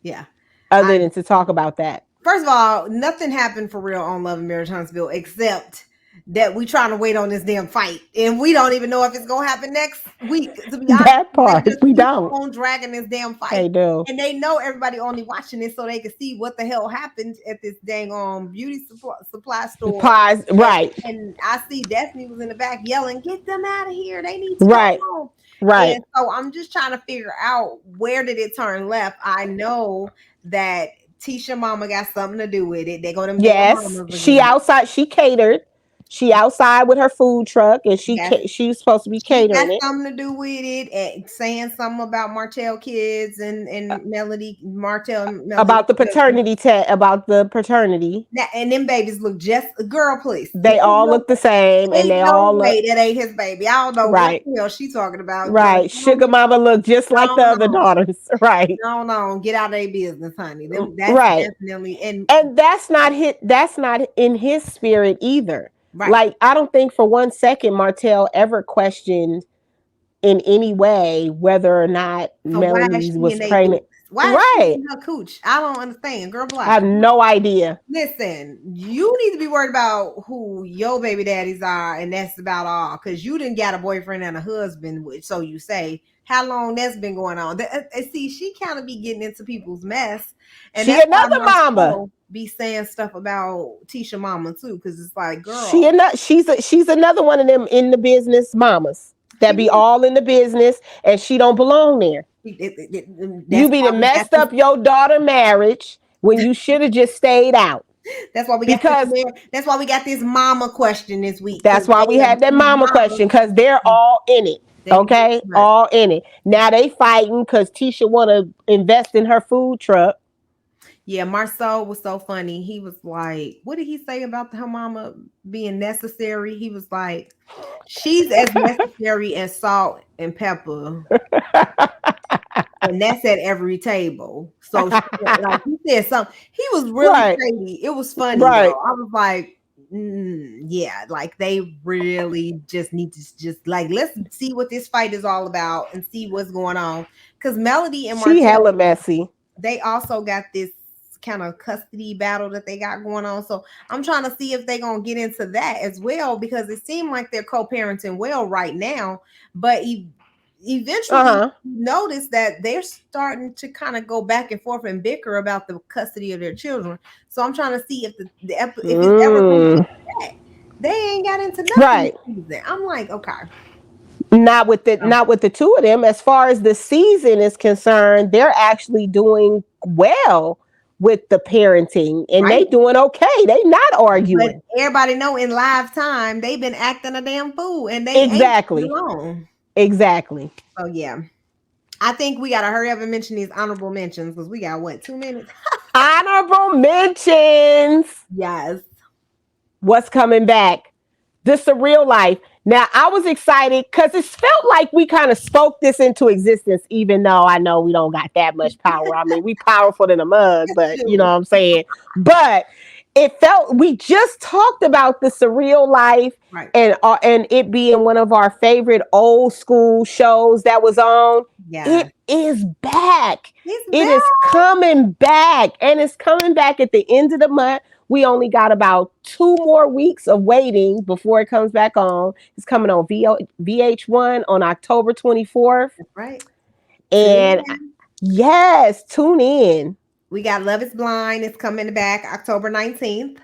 yeah. I other than to talk about that. First of all, nothing happened for real on Love and Marriage Huntsville, except that we trying to wait on this damn fight, and we don't even know if it's gonna happen next week. To be honest, That they part just we keep don't. on dragging this damn fight, They do. and they know everybody only watching this so they can see what the hell happened at this dang beauty supply store. Pies. And, Right. and I see Destiny was in the back yelling, "Get them out of here! They need to go Right. home." Right. And so I'm just trying to figure out, where did it turn left. I know that Tisha mama got something to do with it. They go them damn Yes. mamas She again. outside. She catered. She outside with her food truck, and she's supposed to be She got catering it. something to do with it, and saying something about Martell kids and Martell and Melody. About the about the paternity. And them babies look just girl, please. They all look the same, and Ain't they no all look way that ain't his baby. I don't know what right. the hell she talking about. Right. Sugar mama look just like the other daughters. Right. No, get out of their business, honey. That's Right. definitely And that's not in his spirit either. right. Like, I don't think for one second Martell ever questioned in any way whether or not So why is Melanie she in was their business? pregnant. Why is she Right. in her cooch? I don't understand. Girl, I have black. no idea. Listen, you need to be worried about who your baby daddies are, and that's about all. Because you didn't got a boyfriend and a husband, which so you say. How long that's been going on? See, she kind of be getting into people's mess, and She that's why another mama. be saying stuff about Tisha mama too, because it's like, girl, she's another one of them in the business mamas that be all in the business, and she don't belong there. You be the messed up your daughter marriage when you should have just stayed out. That's why we got that's why we got this mama question this week. That's why we had that mama question, because they're all in it. Okay, all in it. Now they fighting because Tisha want to invest in her food truck. Yeah, Marceau was so funny. He was like, what did he say about her mama being necessary? He was like, she's as necessary as salt and pepper. And that's at every table. So like he said something. He was really shady. It was funny though. I was like, yeah, like they really just need to just like, let's see what this fight is all about and see what's going on. Because Melody and Martell, she hella messy. They also got this kind of custody battle that they got going on. So I'm trying to see if they're gonna get into that as well, because it seemed like they're co-parenting well right now, but eventually notice that they're starting to kind of go back and forth and bicker about the custody of their children. So I'm trying to see if if it's ever going to that. They ain't got into nothing this I'm like, okay. Not with the two of them. As far as the season is concerned, they're actually doing well with the parenting, and they doing okay. They not arguing. But everybody know in live time they've been acting a damn fool, and they ain't alone. Exactly. So yeah, I think we gotta hurry up and mention these honorable mentions, because we got what, 2 minutes? Honorable mentions. Yes. What's coming back? The Surreal Life. Now, I was excited because it felt like we kind of spoke this into existence, even though I know we don't got that much power. I mean, we powerful than a mug, but you know what I'm saying? But it felt, we just talked about The Surreal Life, and it being one of our favorite old school shows that was on. Yeah. It is back. It is coming back, and it's coming back at the end of the month. We only got about 2 more weeks of waiting before it comes back on. It's coming on VH1 on October 24th. That's right. And yes, tune in. We got Love is Blind. It's coming back October 19th.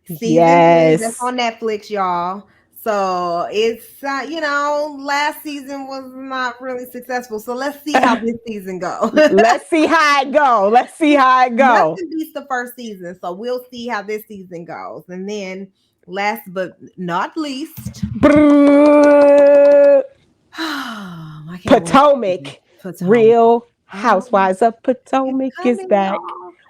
Yes. That's on Netflix, y'all. So it's, last season was not really successful. So let's see how this season goes. Let's see how it goes. Nothing beats the first season. So we'll see how this season goes. And then last but not least, Potomac. Real Housewives of Potomac is back.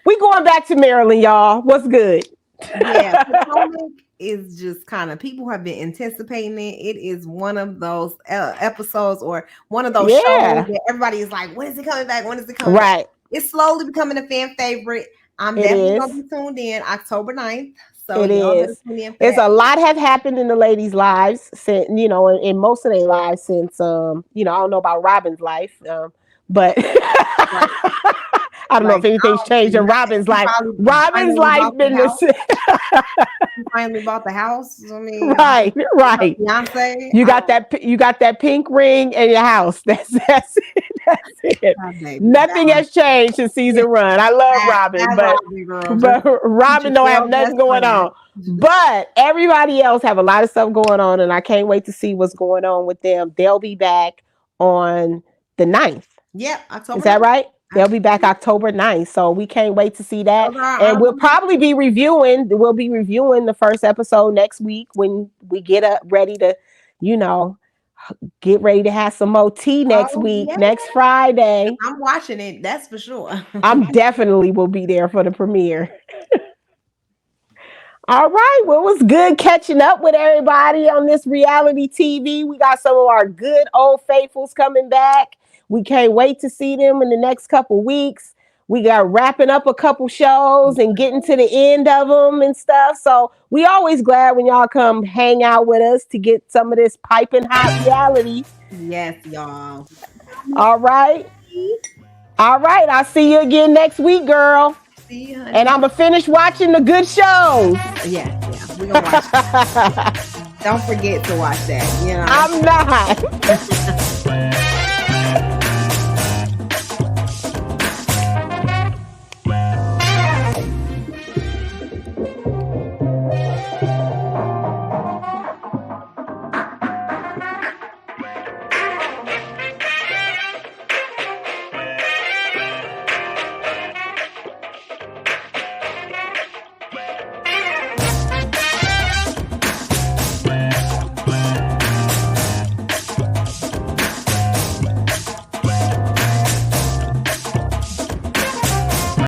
We going back to Maryland, y'all. What's good? Yeah, Potomac is just kind of, people have been anticipating it. It is one of those episodes, or one of those shows that everybody is like, when is it coming back? When is it coming back? It's slowly becoming a fan favorite. I'm definitely going to be tuned in October 9th. So it is. It's a lot have happened in the ladies' lives since, in most of their lives since, I don't know about Robin's life, but I don't know if anything's changed in Robin's life. Robin's life been the same. You finally bought the house. I mean, right. Fiancé. You got that pink ring in your house. That's it. That's it. Nothing has changed since season run. I love Robin, but Robin don't have nothing going on. But everybody else have a lot of stuff going on, and I can't wait to see what's going on with them. They'll be back on the 9th. Yep, October. Is that right? They'll be back October 9th. So we can't wait to see that. And we'll probably be reviewing the first episode next week when we get up ready to, get ready to have some more tea next week, next Friday. I'm watching it, that's for sure. I'm definitely will be there for the premiere. All right. Well, it was good catching up with everybody on this reality TV. We got some of our good old faithfuls coming back. We can't wait to see them in the next couple weeks. We got wrapping up a couple shows and getting to the end of them and stuff. So we always glad when y'all come hang out with us to get some of this piping hot reality. Yes, y'all. All right. All right. I'll see you again next week, girl. See you, honey. And I'm going to finish watching the good shows. Yeah. We're going to watch that. Don't forget to watch that. I'm not.